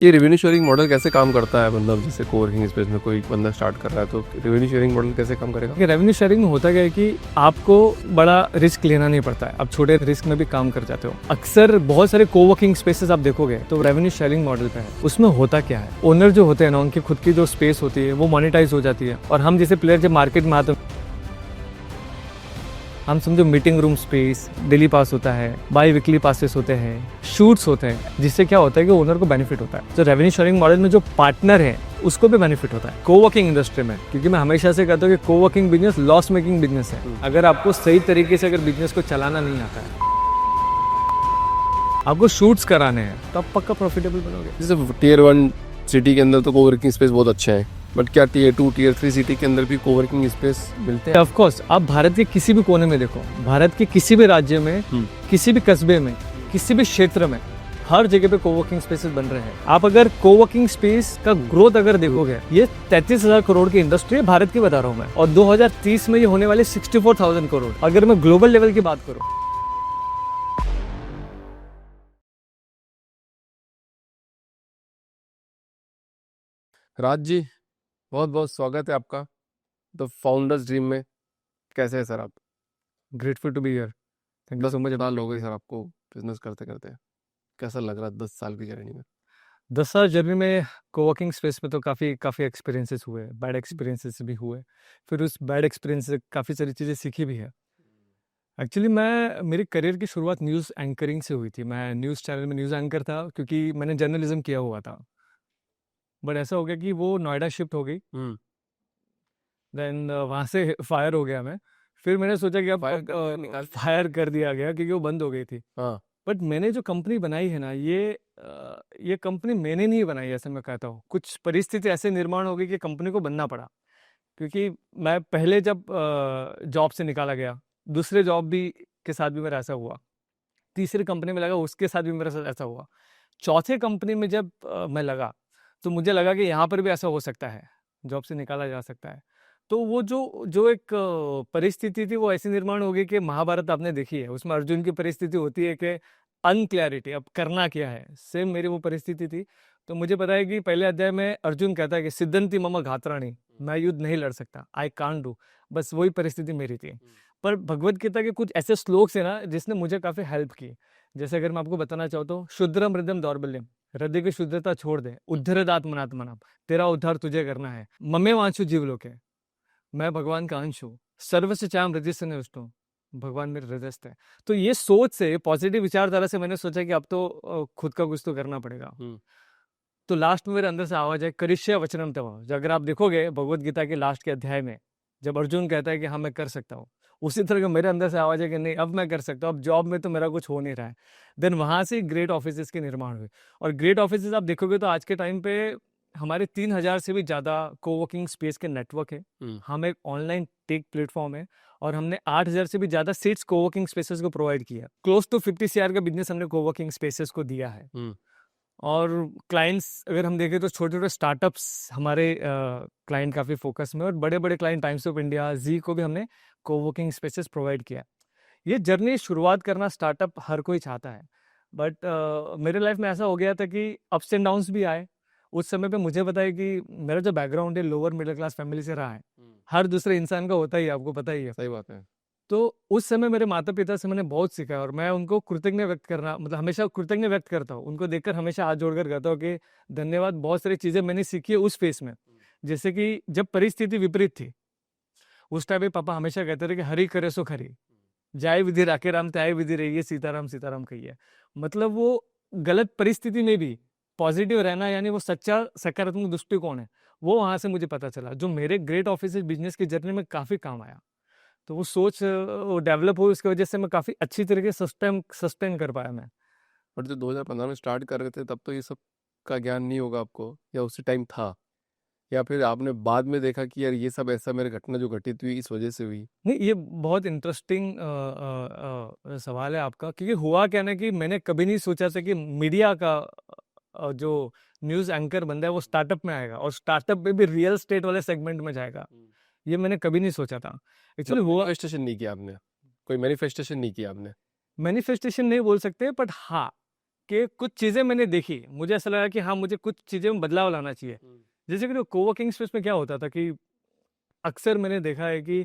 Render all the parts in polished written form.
ये revenue sharing model कैसे काम करता है? मतलब जैसे कोवर्किंग स्पेस में कोई बंदा स्टार्ट कर रहा है तो रेवेन्यू शेयरिंग मॉडल कैसे काम करेगा? कि रेवेन्यू शेयरिंग में होता क्या है कि आपको बड़ा रिस्क लेना नहीं पड़ता है, आप छोटे रिस्क में भी काम कर जाते हो। अक्सर बहुत सारे कोवर्किंग स्पेसेस आप देखोगे तो रेवेन्यू शेयरिंग मॉडल पे है। उसमें होता क्या है, ओनर जो होते हैं ना, उनकी खुद की जो स्पेस होती है वो मोनेटाइज हो जाती है, और हम जैसे प्लेयर जब मार्केट में आते हैं, हम समझो meeting room space, daily pass होता है, बाई वीकली पासेस होते हैं, शूट्स होते हैं, जिससे क्या होता है कि ओनर को बेनिफिट होता है। तो रेवेन्यू शेयरिंग मॉडल में जो पार्टनर है उसको भी बेनिफिट होता है कोवर्किंग इंडस्ट्री में, क्योंकि मैं हमेशा से कहता हूँ कि coworking business loss making business है। अगर आपको सही तरीके से अगर बिजनेस को चलाना नहीं आता है, आपको शूट्स कराने हैं, तो आप पक्का प्रॉफिटेबल बनोगे। जैसे टीयर 1 सिटी के अंदर तो कोवर्किंग स्पेस बहुत अच्छे हैं, बट क्या टीयर 2 टीयर 3 सिटी के अंदर भी कोवर्किंग स्पेस मिलते हैं? ऑफ कोर्स, आप भारत के किसी भी कोने में देखो, भारत के किसी भी राज्य में, किसी भी कस्बे में, किसी भी क्षेत्र में, हर जगह पे कोवर्किंग स्पेसेस बन रहे हैं। आप अगर कोवर्किंग स्पेस का ग्रोथ अगर देखोगे, ये 33,000 करोड़ की इंडस्ट्री है, भारत की बता रहा हूँ मैं, और 2030 में ये होने वाले 64,000 करोड़। अगर मैं ग्लोबल लेवल की बात करूँ, राज जी, बहुत बहुत स्वागत है आपका द फाउंडर्स ड्रीम में। कैसे है सर आप? Grateful to be here. Thank you so much. 10 साल हो गए सर आपको बिजनेस करते करते। कैसा लग रहा है 10 साल की जर्नी में? 10 साल जर्नी में कोवर्किंग स्पेस में तो काफ़ी काफ़ी एक्सपीरियंसेस हुए, बैड एक्सपीरियंसेस भी हुए। फिर उस बैड एक्सपीरियंस से काफ़ी सारी चीज़ें सीखी भी है। एक्चुअली मैं मेरी करियर की शुरुआत न्यूज़ एंकरिंग से हुई थी। मैं न्यूज़ चैनल में न्यूज़ एंकर था, क्योंकि मैंने जर्नलिज्म किया हुआ था। बट ऐसा हो गया कि वो नोएडा शिफ्ट हो गई। देन वहाँ से फायर हो गया मैं। फिर मैंने सोचा कि अब फायर कर दिया गया, क्योंकि वो बंद हो गई थी। हाँ। बट मैंने जो कंपनी बनाई है ना, ये कंपनी मैंने नहीं बनाई, ऐसे मैं कहता हूँ। कुछ परिस्थिति ऐसे निर्माण हो गई कि कंपनी को बनना पड़ा। क्योंकि मैं पहले जब जॉब से निकाला गया, दूसरे जॉब भी के साथ भी मेरा ऐसा हुआ, तीसरी कंपनी में लगा, उसके साथ भी मेरे साथ ऐसा हुआ, चौथे कंपनी में जब मैं लगा, तो मुझे लगा कि यहाँ पर भी ऐसा हो सकता है, जॉब से निकाला जा सकता है। तो वो जो जो एक परिस्थिति थी, वो ऐसी निर्माण हो गई कि महाभारत आपने देखी है, उसमें अर्जुन की परिस्थिति होती है कि अनक्लैरिटी, अब करना क्या है। सेम मेरी वो परिस्थिति थी। तो मुझे पता है कि पहले अध्याय में अर्जुन कहता है कि सिद्धंति मम घात्राणी, मैं युद्ध नहीं लड़ सकता, आई कांट डू। बस वही परिस्थिति मेरी थी। पर भगवत गीता के कुछ ऐसे श्लोक है ना, जिसने मुझे काफ़ी हेल्प की। जैसे अगर मैं आपको बताना चाहूँ तो, शुद्रम हृदयम दौर्बल्यम, हृदय की शुद्धता छोड़ दे, उद्धरद आत्मनात्मना, तेरा उद्धार तुझे करना है। ममे वांशु जीवलोके, मैं भगवान का अंश हूँ, सर्वस्य चाम हृदय से निष्ठो, भगवान मेरे हृदयस्थ है। तो ये सोच से, पॉजिटिव विचारधारा से मैंने सोचा कि अब तो खुद का कुछ तो करना पड़ेगा। तो लास्ट में मेरे अंदर से आवाज है, करिष्य वचनम तव। अगर आप देखोगे भगवत गीता के लास्ट के अध्याय में, जब अर्जुन कहता है कि हाँ मैं कर सकता हूँ, उसी तरह का मेरे अंदर से आवाज है कि नहीं, अब मैं कर सकता हूँ, अब जॉब में तो मेरा कुछ हो नहीं रहा है। देन वहां से ग्रेट ऑफिसेस के निर्माण हुए। और ग्रेट ऑफिसेस आप देखोगे तो आज के टाइम पे हमारे 3,000 से भी ज़्यादा कोवर्किंग स्पेस के नेटवर्क है। हम एक ऑनलाइन टेक प्लेटफॉर्म है, और हमने 8,000 से भी ज़्यादा सीट्स कोवर्किंग स्पेसेस को प्रोवाइड किया। क्लोज टू 50 CR का बिजनेस हमने कोवर्किंग स्पेसेस को दिया है। और क्लाइंट्स अगर हम देखें तो छोटे छोटे स्टार्टअप्स हमारे क्लाइंट काफ़ी फोकस में, और बड़े बड़े क्लाइंट टाइम्स ऑफ इंडिया, जी को भी हमने कोवर्किंग स्पेसेस प्रोवाइड किया। ये जर्नी शुरुआत करना स्टार्टअप हर कोई चाहता है, बट मेरे लाइफ में ऐसा हो गया था कि अप्स एंड डाउन्स भी आए। उस समय पे मुझे पता है कि मेरा जो बैकग्राउंड है, लोअर मिडिल क्लास फैमिली से रहा है। हर दूसरे इंसान का होता ही है, आपको पता ही है। सही बात है। तो उस समय मेरे माता पिता से मैंने बहुत सीखा है, और मैं उनको कृतज्ञ व्यक्त करना, मतलब हमेशा कृतज्ञ व्यक्त करता हूँ। उनको देखकर हमेशा हाथ जोड़कर कहता हूँ कि धन्यवाद। बहुत सारी चीज़ें मैंने सीखी है उस फेस में। जैसे कि जब परिस्थिति विपरीत थी, उस टाइम पे पापा हमेशा कहते थे कि हरि करे सो खरी, जाय विधि राखे राम, त्याय विधि रहिए, सीताराम सीताराम कहिए। मतलब वो गलत परिस्थिति में भी पॉजिटिव रहना, यानी वो सच्चा सकारात्मक दृष्टिकोण है, वो वहाँ से मुझे पता चला, जो मेरे ग्रेट ऑफिस बिजनेस की जर्नी में काफ़ी काम आया। तो वो सोच वो डेवलप हुई, उसकी वजह से मैं काफ़ी अच्छी तरीके से सस्टेन कर पाया मैं। बट जो 2015 में स्टार्ट कर रहे थे तब तो ये सब का ज्ञान नहीं होगा आपको, या उसी टाइम था, या फिर आपने बाद में देखा कि यार ये सब ऐसा मेरे घटना जो घटित हुई इस वजह से हुई? नहीं, ये बहुत इंटरेस्टिंग सवाल है आपका, क्योंकि हुआ क्या ना कि मैंने कभी नहीं सोचा था कि मीडिया का जो न्यूज़ एंकर बंदा है वो स्टार्टअप में आएगा, और स्टार्टअप में भी रियल स्टेट वाले सेगमेंट में जाएगा। ये मैंने कभी नहीं सोचा था। एक्चुअली हुआ, मैनिफेस्टेशन नहीं किया आपने? कोई मैनिफेस्टेशन नहीं किया आपने? मैनिफेस्टेशन नहीं बोल सकते, बट हाँ, कि कुछ चीज़ें मैंने देखी, मुझे ऐसा लगा कि हाँ, मुझे कुछ चीज़ें में बदलाव लाना चाहिए। जैसे कि कोवर्किंग स्पेस में क्या होता था कि अक्सर मैंने देखा है कि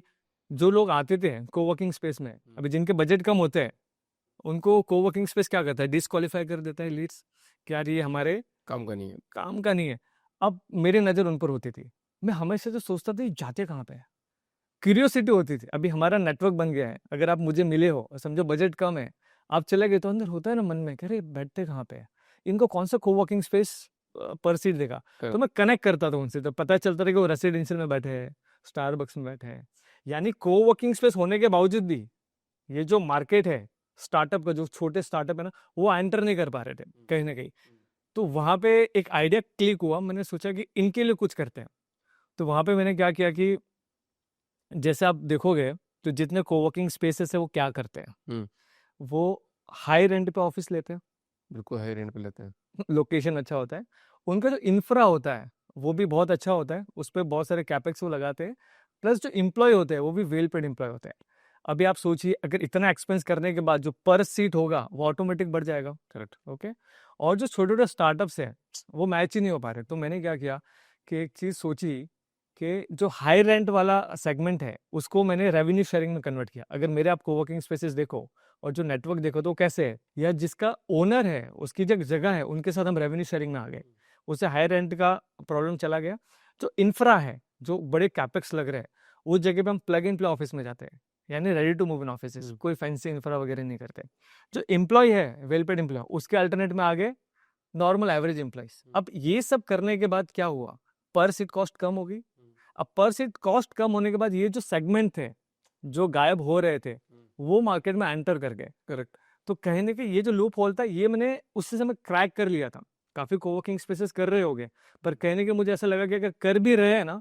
जो लोग आते थे कोवर्किंग स्पेस में, अभी जिनके बजट कम होते हैं, उनको कोवर्किंग स्पेस क्या करता है, डिस्क्वालीफाई कर देता है लीड्स कि यार ये हमारे काम का नहीं है। काम का नहीं है। अब मेरी नज़र उन पर होती थी, मैं हमेशा से सोचता था ये जाते कहाँ पे हैं, क्यूरियोसिटी होती थी। अभी हमारा नेटवर्क बन गया है, अगर आप मुझे मिले हो, समझो बजट कम है, आप चले गए, तो अंदर होता है ना मन में कि अरे बैठते कहाँ पे है, इनको कौन सा कोवर्किंग स्पेस पर सीट देगा। तो Correct. मैं कनेक्ट करता था उनसे, तो पता चलता था कि वो रेसिडेंशियल में बैठे हैं, स्टारबक्स में बैठे हैं। यानी कोवर्किंग स्पेस होने के बावजूद भी ये जो मार्केट है स्टार्टअप का, जो छोटे स्टार्टअप है ना, वो एंटर नहीं कर पा रहे थे कहीं ना कहीं। तो वहाँ पे एक आइडिया क्लिक हुआ, मैंने सोचा कि इनके लिए कुछ करते हैं। तो वहाँ पे मैंने क्या किया कि जैसे आप देखोगे तो जितने कोवर्किंग स्पेसेस है वो क्या करते हैं, हम्म, वो हाई रेंट पे ऑफिस लेते हैं, बिल्कुल हाई रेंट पे लेते हैं। लोकेशन अच्छा होता है, उनका जो इंफ्रा होता है वो भी बहुत अच्छा होता है, उस पर बहुत सारे कैपेक्स वो लगाते हैं, प्लस जो एम्प्लॉय होते हैं वो भी वेल पेड एम्प्लॉय होते हैं। अभी आप सोचिए, अगर इतना एक्सपेंस करने के बाद जो पर सीट होगा वो ऑटोमेटिक बढ़ जाएगा। करेक्ट। ओके। और जो छोटे छोटे स्टार्टअप्स हैं वो मैच ही नहीं हो पा रहे, तो मैंने क्या किया कि एक चीज़ सोची कि जो हाई रेंट वाला सेगमेंट है उसको मैंने रेवेन्यू शेयरिंग में कन्वर्ट किया। अगर मेरे आप कोवर्किंग स्पेसेस देखो और जो नेटवर्क देखो तो कैसे है, या जिसका ओनर है उसकी जो जगह है उनके साथ हम रेवेन्यू शेयरिंग में आ गए, उससे हाई रेंट का प्रॉब्लम चला गया। जो इंफ्रा है, जो बड़े कैपेक्स लग रहे हैं, उस जगह पे हम प्लग इन प्ले ऑफिस में जाते हैं, यानी ready to move in office, कोई फैंसी इंफ्रा वगैरह नहीं करते। जो एम्प्लॉय है, वेल पेड एम्प्लॉय, उसके अल्टरनेट में आगे नॉर्मल एवरेज एम्प्लॉयज। अब ये सब करने के बाद क्या हुआ, पर सीट कॉस्ट कम होगी। अब पर सीट कॉस्ट कम होने के बाद ये जो सेगमेंट थे जो गायब हो रहे थे वो मार्केट में एंटर कर गए। करेक्ट। तो कहने के ये जो लूप होल था ये मैंने उससे समय क्रैक कर लिया था। काफी कोवर्किंग स्पेसेस कर रहे होंगे, पर कहने के मुझे ऐसा लगा कि अगर कर भी रहे हैं ना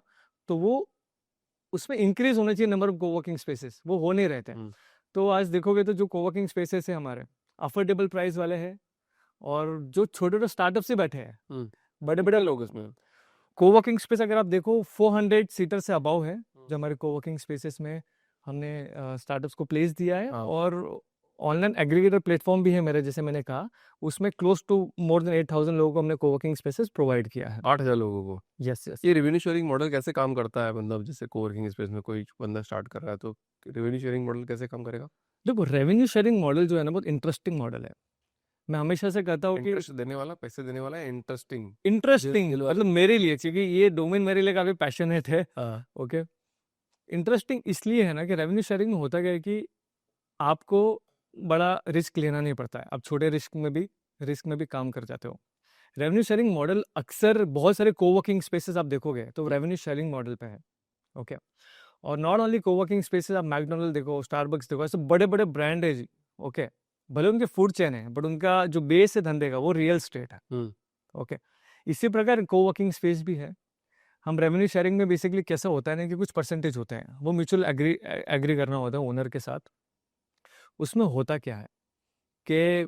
तो वो उसमें इंक्रीज होना चाहिए नंबर ऑफ कोवर्किंग स्पेसेस, वो हो नहीं रहे थे। तो आज देखोगे तो जो कोवर्किंग स्पेसेस है हमारे अफोर्डेबल प्राइस वाले हैं, और जो छोटे छोटे स्टार्टअप से बैठे हैं, बड़े बड़े लोग इसमें। कोवर्किंग स्पेस अगर आप देखो 400 सीटर से अबाव है जो हमारे कोवर्किंग स्पेसेस में हमने स्टार्टअप्स को प्लेस दिया है। हाँ। और ऑनलाइन एग्रीगेटर प्लेटफॉर्म भी है मेरे, जैसे मैंने कहा, उसमें क्लोज टू मोर देन 8000 लोगों को हमने कोवर्किंग स्पेसेस प्रोवाइड किया है। 8000 लोगों को। Yes yes. ये रेवेन्यू शेयरिंग मॉडल कैसे काम करता है, मतलब जैसे कोवर्किंग स्पेस में कोई बंदा स्टार्ट कर रहा है तो रेवेन्यू शेयरिंग मॉडल कैसे काम करेगा? देखो रेवेन्यू शेयरिंग मॉडल जो है ना बहुत इंटरेस्टिंग मॉडल है। मैं हमेशा से कहता हूँ कि इंटरेस्ट देने वाला, पैसे देने वाला है, इंटरेस्टिंग। इंटरेस्टिंग मतलब मेरे लिए, क्योंकि ये डोमेन मेरे लिए काफी पैशनेट है। हाँ। ओके। इंटरेस्टिंग इसलिए है ना कि रेवेन्यू शेयरिंग में होता क्या है कि आपको बड़ा रिस्क लेना नहीं पड़ता है, आप छोटे रिस्क में भी काम कर जाते हो। रेवेन्यू शेयरिंग मॉडल अक्सर बहुत सारे कोवर्किंग स्पेसेस आप देखोगे तो रेवेन्यू शेयरिंग मॉडल पे है। ओके। और नॉट ओनली कोवर्किंग स्पेसेस, आप मैकडोनल्ड देखो, स्टारबक्स देखो, ऐसे बड़े बड़े ब्रांड है जी। ओके। भले उनके फूड चेन है बट उनका जो बेस है धंधे का वो रियल स्टेट है। ओके। इसी प्रकार कोवर्किंग स्पेस भी है। हम रेवेन्यू शेयरिंग में बेसिकली कैसा होता है ना कि कुछ परसेंटेज होते हैं, वो म्यूचुअल एग्री करना होता है ओनर के साथ। उसमें होता क्या है कि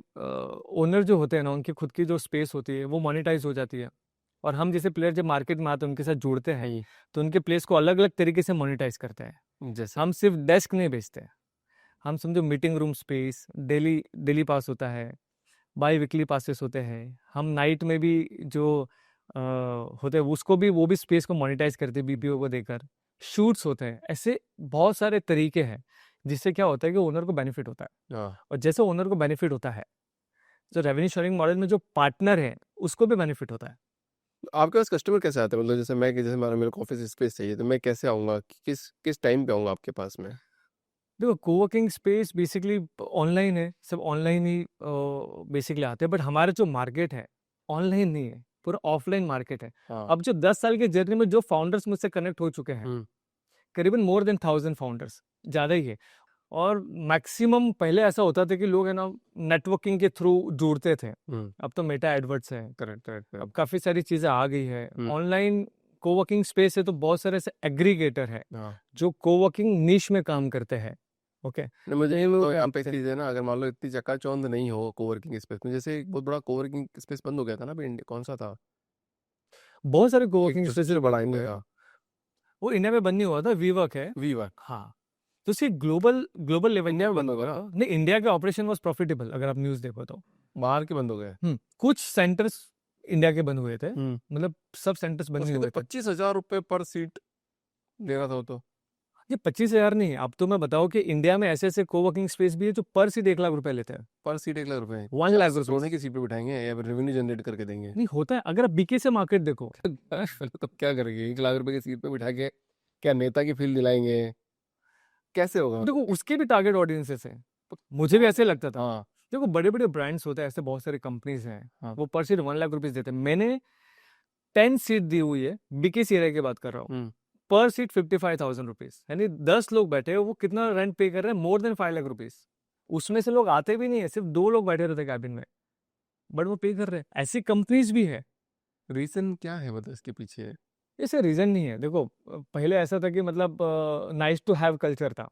ओनर जो होते हैं ना उनकी खुद की जो स्पेस होती है वो मोनेटाइज हो जाती है, और हम जैसे प्लेयर जब मार्केट में आते हैं उनके साथ जुड़ते हैं तो उनके प्लेस को अलग अलग तरीके से मोनेटाइज करते हैं। जैसे हम सिर्फ डेस्क नहीं बेचते हैं, हम समझो meeting room space, daily daily pass होता है, बाई वीकली पासेस होते हैं, हम नाइट में भी जो होते हैं उसको भी, वो भी स्पेस को मोनेटाइज करते हैं बीपीओ को देकर, शूट्स होते हैं, ऐसे बहुत सारे तरीके हैं जिससे क्या होता है कि ओनर को बेनिफिट होता है। हाँ। और जैसे ओनर को बेनिफिट होता है तो रेवेन्यू शेयरिंग मॉडल में जो पार्टनर है उसको भी बेनिफिट होता है। आपके पास कस्टमर कैसे आते हैं, मतलब जैसे मैं, जैसे मेरे को ऑफिस स्पेस चाहिए तो मैं कैसे आऊँगा, किस किस टाइम पे आऊँगा आपके पास में? देखो कोवर्किंग स्पेस बेसिकली ऑनलाइन है, सब ऑनलाइन ही बेसिकली आते हैं, बट हमारा जो मार्केट है ऑनलाइन नहीं है, पूरा ऑफलाइन मार्केट है। हाँ। अब जो 10 साल के जर्नी में जो फाउंडर्स मुझसे कनेक्ट हो चुके हैं, करीबन मोर देन 1000 फाउंडर्स, ज़्यादा ही है। और मैक्सिमम पहले ऐसा होता था कि लोग है ना नेटवर्किंग के थ्रू जुड़ते थे, अब तो मेटा एडवर्ड्स है, करेक्ट करेक्ट। अब काफ़ी सारी चीज़ें आ गई है हम्म। ऑनलाइन। कोवर्किंग स्पेस है तो बहुत सारे ऐसे एग्रीगेटर है हाँ। जो कोवर्किंग निश में काम करते हैं। ओके। नहीं, मुझे तो यहाँ पे चीज़ है ना, अगर मान लो इतनी चकाचौंध नहीं हो कोवर्किंग स्पेस में, जैसे एक बहुत बड़ा कोवर्किंग स्पेस बंद हो गया था ना अभी, कौन सा था? बहुत सारे एक कोवर्किंग जो स्पेसेस सबसे बड़ा बने हुए हैं। इंडिया वो इंडिया में बंद नहीं हुआ था, वीवर्क है। वीवर्क हाँ। तो सिर्फ ग्लोबल ग्लोबल लेवल इंडिया में बंद होगा ना? नहीं, इंडिया का ऑपरेशन वाज प्रॉफिटेबल अगर आप न्यूज़ देखो तो। बाहर के बंद हो गए। कुछ सेंटर्स इंडिया के बंद हुए थे, हम्म मतलब सब सेंटर्स बंद नहीं उसके हुए तो थे। 25,000 रुपए पर सीट दे रहा था वो तो। ये 25,000 नहीं है। अब तो मैं बताऊं कि इंडिया में ऐसे ऐसे कोवर्किंग स्पेस भी है जो पर सीट 1 लाख रुपए लेते हैं। पर सीट 1 लाख रुपए? 1 लाख रुपए सोने की सीट पे बिठाएंगे या फिर रेवेन्यू जनरेट करके देंगे? नहीं होता है। अगर आप बीके से मार्केट देखो, तो क्या करेंगे 1 लाख रुपए की सीट पे बिठा के? क्या नेता की फील दिलाएंगे? कैसे होगा देखो उसके भी टारगेट ऑडियंसेस है। मुझे भी ऐसे लगता था। हाँ देखो बड़े बड़े ब्रांड्स होते हैं, ऐसे बहुत सारे कंपनीज हैं, हाँ वो पर सीट 1 लाख रुपीज देते हैं। मैंने 10 सीट दी हुई है, बीके एरिया की बात कर रहा हूँ। हम्म पर सीट 55,000 रुपीज, यानी 10 लोग बैठे हैं, वो कितना रेंट पे कर रहे हैं? More than 5 lakh rupees. उसमें से लोग आते भी नहीं है, सिर्फ 2 लोग बैठे रहते हैं कैबिन में, बट वो पे कर रहे हैं। ऐसी कंपनीज भी है। रीजन क्या है मतलब इसके पीछे? ऐसे रीजन नहीं है। देखो पहले ऐसा था कि मतलब नाइस टू हैव कल्चर था,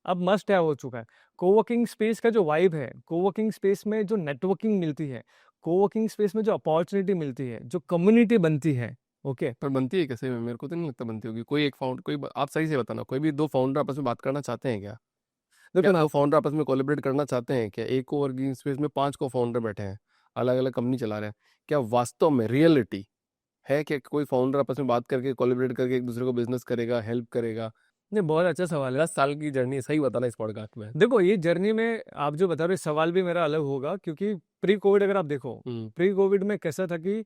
अब मस्ट हैव हो चुका है। कोवर्किंग स्पेस का जो वाइब है, कोवर्किंग स्पेस में जो नेटवर्किंग मिलती है, कोवर्किंग स्पेस में जो अपॉर्चुनिटी मिलती है, जो कम्युनिटी बनती है, ओके। पर बनती है कैसे? मेरे को तो नहीं लगता बनती होगी। कोई एक फाउंड कोई आप सही से बताना, कोई भी दो फाउंडर आपस में बात करना चाहते हैं क्या? देखो क्या ना, दो फाउंडर आपस में कोलैबोरेट करना चाहते हैं क्या? एक कोवर्किंग स्पेस में 5 को फाउंडर बैठे हैं, अलग अलग कंपनी चला रहे हैं। क्या वास्तव में रियलिटी है कि कोई फाउंडर आपस में बात करके कोलैबोरेट करके एक दूसरे को बिजनेस करेगा, हेल्प करेगा? ये बहुत अच्छा सवाल है। 10 साल की जर्नी सही बताना इस पॉडकास्ट में। देखो ये जर्नी में आप जो बता रहे हो, सवाल भी मेरा अलग होगा, क्योंकि प्री कोविड अगर आप देखो, हम्म प्री कोविड में कैसा था कि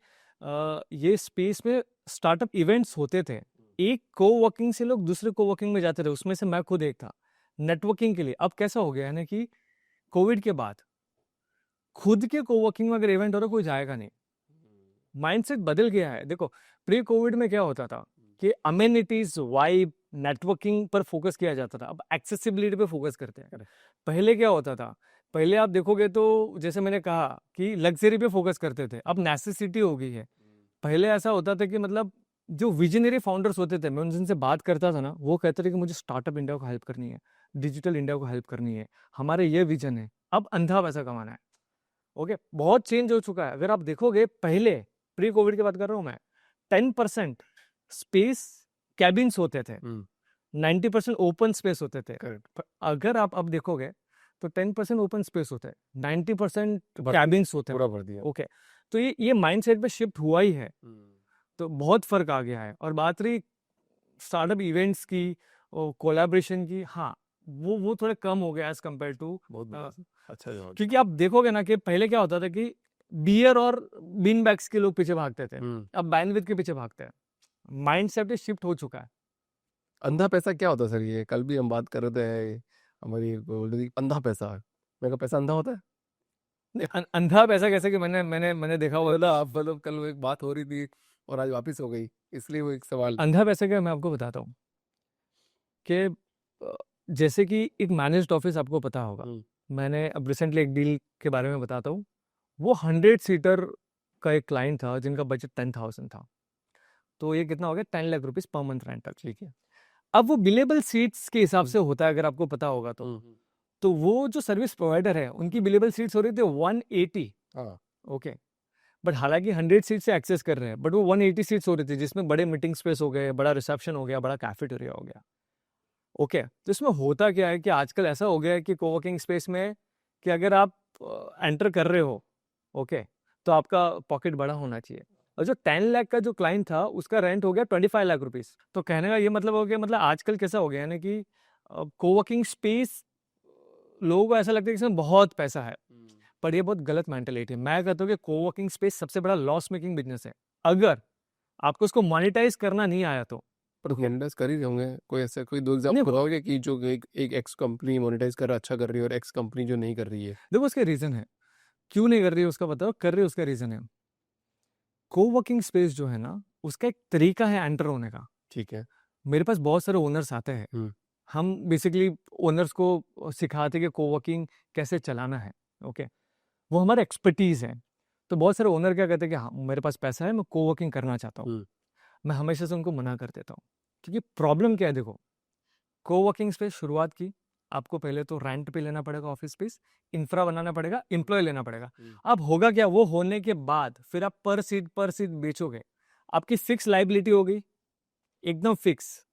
ये स्पेस में स्टार्टअप इवेंट्स होते थे। एक कोवर्किंग से लोग दूसरे कोवर्किंग में जाते थे, उसमें से मैं खुद एक था, नेटवर्किंग के लिए। अब कैसा हो गया है ना कि कोविड के बाद खुद के कोवर्किंग में अगर इवेंट हो रहा, कोई जाएगा नहीं। माइंडसेट बदल गया है। देखो प्री कोविड में क्या होता था कि अमेनिटीज, वाइब, नेटवर्किंग पर फोकस किया जाता था। अब एक्सेसिबिलिटी पे फोकस करते हैं। Correct. पहले क्या होता था? पहले आप देखोगे तो जैसे मैंने कहा कि लग्जरी पे फोकस करते थे, अब नेसेसिटी हो गई है। पहले ऐसा होता था कि मतलब जो विजनरी फाउंडर्स होते थे, मैं उनसे बात करता था ना, वो कहते थे कि मुझे स्टार्टअप इंडिया को हेल्प करनी है, डिजिटल इंडिया को हेल्प करनी है, हमारे ये विजन है, अब अंधा पैसा कमाना है। ओके, बहुत चेंज हो चुका है। अगर आप देखोगे पहले, प्री कोविड की बात कर रहा हूं मैं, 10% स्पेस कैबिन्स होते थे, 90% ओपन स्पेस होते थे। करेक्ट। अगर आप अब देखोगे तो 10% ओपन स्पेस होता है, 90% कैबिन्स होते हैं। पूरा भर दिया। ओके, तो ये माइंडसेट पे शिफ्ट हुआ ही है, तो बहुत फर्क आ गया है। और बात रही स्टार्टअप इवेंट्स की और कोलैबोरेशन की, हाँ वो थोड़े कम हो गया एज कम्पेयर टू। बहुत अच्छा जवाब। क्योंकि आप देखोगे ना कि पहले क्या होता था कि बियर और बीन बैग्स के लोग पीछे भागते थे, अब बैंडविड्थ के पीछे भागते हैं। माइंडसेट शिफ्ट हो चुका है। अंधा पैसा क्या होता है सर? ये कल भी हम बात कर रहे थे, हमारी बोल रही थी अंधा पैसा। मेरे का पैसा अंधा होता है? अंधा पैसा कैसे? कि मैंने देखा हुआ बोला आप, मतलब कल वो एक बात हो रही थी और आज वापस हो गई, इसलिए वो एक सवाल। अंधा पैसा क्या, मैं आपको बताता हूँ कि जैसे कि एक मैनेज्ड ऑफिस आपको पता होगा। मैंने अब रिसेंटली एक डील के बारे में बताता हूँ। वो 100 सीटर का एक क्लाइंट था जिनका बजट 10,000 था। तो ये कितना हो गया? 10 lakh rupees per month rental. ठीक है। अब वो बिलेबल सीट्स के हिसाब से होता है, अगर आपको पता होगा तो वो जो सर्विस प्रोवाइडर है उनकी बिलेबल सीट्स हो रही थी 180। हाँ ओके, बट हालांकि 100 सीट से एक्सेस कर रहे हैं, बट वो 180 सीट्स हो रही थी, जिसमें बड़े मीटिंग स्पेस हो गए, बड़ा रिसेप्शन हो गया, बड़ा कैफेटेरिया हो गया। ओके, तो इसमें होता क्या है कि आजकल ऐसा हो गया है कि कोवर्किंग स्पेस में कि अगर आप एंटर कर रहे हो, ओके, तो आपका पॉकेट बड़ा होना चाहिए। और जो 10 लाख का जो क्लाइंट था उसका रेंट हो गया 25 लाख रुपीस। तो कहने का ये मतलब हो गया, मतलब आजकल कैसा हो गया है ना कि कोवर्किंग स्पेस लोगों को ऐसा लगता है कि इसमें बहुत पैसा है, पर ये बहुत गलत मेंटेलिटी है। मैं कहता हूँ कि कोवर्किंग स्पेस सबसे बड़ा लॉस मेकिंग बिजनेस है, अगर आपको उसको मोनेटाइज करना नहीं आया तो। पर मोनेटाइज कर ही रहे होंगे। कोई ऐसा कोई दो नहीं, एग्जाम्पल बताओगे कि जो एक एक्स कंपनी मोनेटाइज कर रहा अच्छा कर रही है और एक्स कंपनी जो नहीं कर रही है? देखो उसके रीजन है, क्यों नहीं कर रही है उसका बताओ, कर रही है उसका रीजन है। कोवर्किंग स्पेस जो है ना, उसका एक तरीका है एंटर होने का। ठीक है। मेरे पास बहुत सारे ओनर्स आते हैं, हम बेसिकली ओनर्स को सिखाते हैं कि कोवर्किंग कैसे चलाना है। ओके, वो हमारा एक्सपर्टीज है। तो बहुत सारे ओनर क्या कहते हैं कि हाँ मेरे पास पैसा है, मैं कोवर्किंग करना चाहता हूँ। मैं हमेशा से उनको मना कर देता हूँ, क्योंकि प्रॉब्लम क्या है, देखो कोवर्किंग स्पेस शुरुआत की, आपको पहले तो रेंट पे लेना पड़ेगा ऑफिस स्पेस, इंफ्रा बनाना पड़ेगा, एम्प्लॉय लेना पड़ेगा। अब होगा क्या, वो होने के बाद फिर आप पर सीट बेचोगे, आपकी फिक्स लाइबिलिटी हो गई, एकदम फिक्स।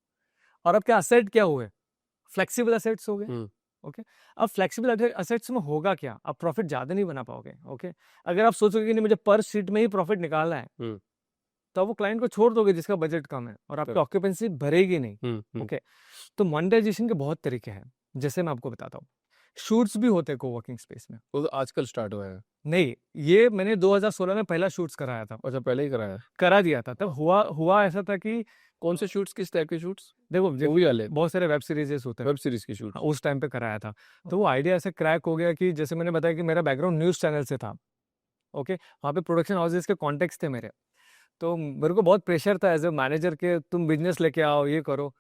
और आपके असेट क्या हुए? फ्लेक्सिबल असेट्स हो गए। ओके। अब फ्लेक्सिबल असेट्स में होगा क्या, आप प्रॉफिट ज़्यादा नहीं बना पाओगे। ओके, अगर आप सोचोगे कि नहीं मुझे पर सीट में ही प्रॉफिट निकालना है, हम्म, तो वो क्लाइंट को छोड़ दोगे जिसका बजट कम है और आपकी correct. ऑक्यूपेंसी भरेगी नहीं। हम्म, ओके, तो मोनेटाइजेशन के बहुत तरीके हैं, जैसे मैं आपको बताता हूँ। शूट्स भी होते हैं कोवर्किंग स्पेस में। वो तो आजकल स्टार्ट हुआ है। नहीं, ये मैंने 2016 में पहला शूट्स कराया था, अच्छा, पहले ही कराया है। करा दिया था। तब हुआ ऐसा था कि कौन से शूट्स, किस टाइप के शूट्स? देखो मूवी वाले? बहुत सारे वेब सीरीजेस होते हैं। वेब सीरीज की हाँ, शूट्स? उस टाइम पे कराया था। तो वो आइडिया ऐसे क्रैक हो गया कि जैसे मैंने बताया कि मेरा बैकग्राउंड न्यूज़ चैनल से था। ओके, वहाँ पे प्रोडक्शन हाउसेस के कॉन्टेक्ट्स थे मेरे। तो मेरे को बहुत प्रेशर था एज़ अ मैनेजर के तुम बिज़नेस लेके आओ, ये करो।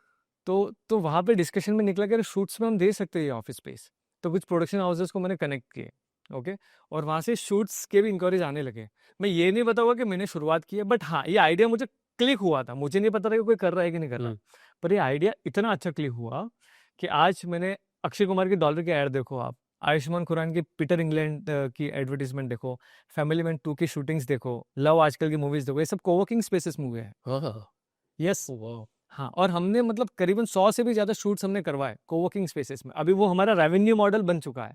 तो वहाँ पे डिस्कशन में निकला कि अरे शूट्स में हम दे सकते हैं ये ऑफ़िस स्पेस। तो कुछ प्रोडक्शन हाउसेस को मैंने कनेक्ट किए। ओके, और वहाँ से शूट्स के भी इंक्वायरीज़ आने लगे। मैं ये नहीं बताऊँगा कि मैंने शुरुआत की है, बट हाँ, ये आइडिया मुझे क्लिक हुआ था। मुझे नहीं पता था कि कोई कर रहा है कि नहीं कर रहा है। पर ये आइडिया इतना अच्छा क्लिक हुआ कि आज मैंने अक्षय कुमार की डॉलर की ऐड देखो आप, आयुष्मान खुराना की पीटर इंग्लैंड की एडवर्टाइज़मेंट देखो, फैमिली मैन 2 की शूटिंग्स देखो, लव आजकल की मूवीज़ देखो, ये सब कोवर्किंग स्पेसेस में हुए हैं। हाँ, हाँ, यस। वाह। हाँ, और हमने मतलब करीबन 100 से भी ज़्यादा शूट्स हमने करवाए कोवर्किंग स्पेसेस में। अभी वो हमारा रेवेन्यू मॉडल बन चुका है।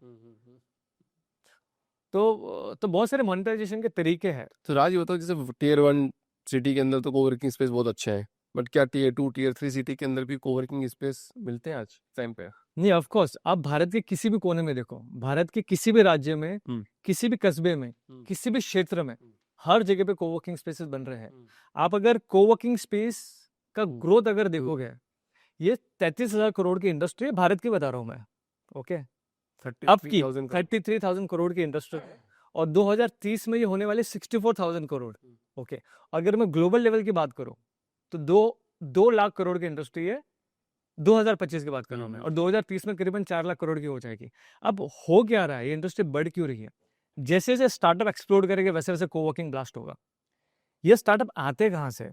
तो बहुत सारे मोनेटाइजेशन के तरीके हैं। तो राज, ये बताओ, जैसे टियर 1 सिटी के अंदर तो कोवर्किंग स्पेस बहुत अच्छे हैं, बट क्या टियर 2 टियर 3 सिटी के अंदर भी कोवर्किंग स्पेस मिलते हैं आज टाइम पे? नहीं, ऑफ कोर्स आप भारत के किसी भी कोने में देखो, भारत के किसी भी राज्य में, हम्म, किसी भी कस्बे में, हम्म, किसी भी क्षेत्र में, हम्म, हर जगह पे कोवर्किंग स्पेसेस बन रहे हैं। हम्म, आप अगर कोवर्किंग स्पेस का हम्म, ग्रोथ अगर देखोगे, ये 33,000 करोड़ की इंडस्ट्री है, भारत की बता रहा हूँ मैं। ओके, अब की 33,000 का? 33,000 करोड़ की इंडस्ट्री है और 2030 में ये होने वाले 64,000 करोड़। ओके, अगर मैं ग्लोबल लेवल की बात करूं तो 2 लाख करोड़ की इंडस्ट्री है। 2025 की बात कर रहा हूं मैं, और 2030 में करीबन 4 लाख करोड़ की हो जाएगी। अब हो क्या रहा है, ये इंडस्ट्री बढ़ क्यों रही है? जैसे जैसे स्टार्टअप एक्सप्लोर करेंगे वैसे वैसे कोवर्किंग ब्लास्ट होगा। ये स्टार्टअप आते कहाँ से?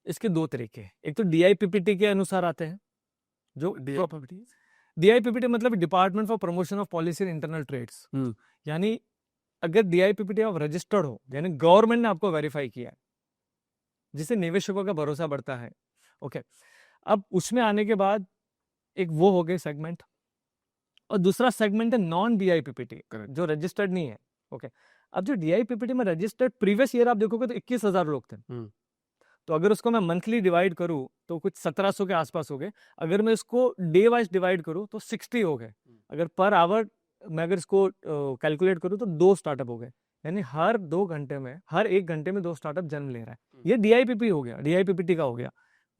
इसके दो तरीके हैं। एक तो डीआईपीपीटी के अनुसार आते हैं, जो प्रॉपर्टी। डीआईपीपीटी मतलब department for promotion of policy and internal trades. यानी अगर डीआईपीपीटी आप रजिस्टर्ड हो, यानी गवर्नमेंट ने आपको वेरीफाई किया है, जिससे निवेशकों का भरोसा बढ़ता है। ओके, अब उसमें आने के बाद एक वो हो गए सेगमेंट, और दूसरा सेगमेंट है नॉन डीआईपीपीटी, करेक्ट। जो रजिस्टर्ड नहीं है। ओके, अब जो डीआईपीपीटी में रजिस्टर्ड प्रीवियस ईयर आप देखोगे तो 21,000 लोग थे। तो अगर उसको मैं मंथली डिवाइड करूं तो कुछ 1700 के आसपास हो गए। अगर मैं इसको डे वाइज डिवाइड करूं तो 60 हो गए। अगर पर आवर मैं अगर इसको कैलकुलेट करूं तो 2 स्टार्टअप हो गए। यानी हर 2 घंटे में, हर 1 घंटे में 2 स्टार्टअप जन्म ले रहा है। ये डीआईपीपी हो गया, डीआईपीपीटी का हो गया।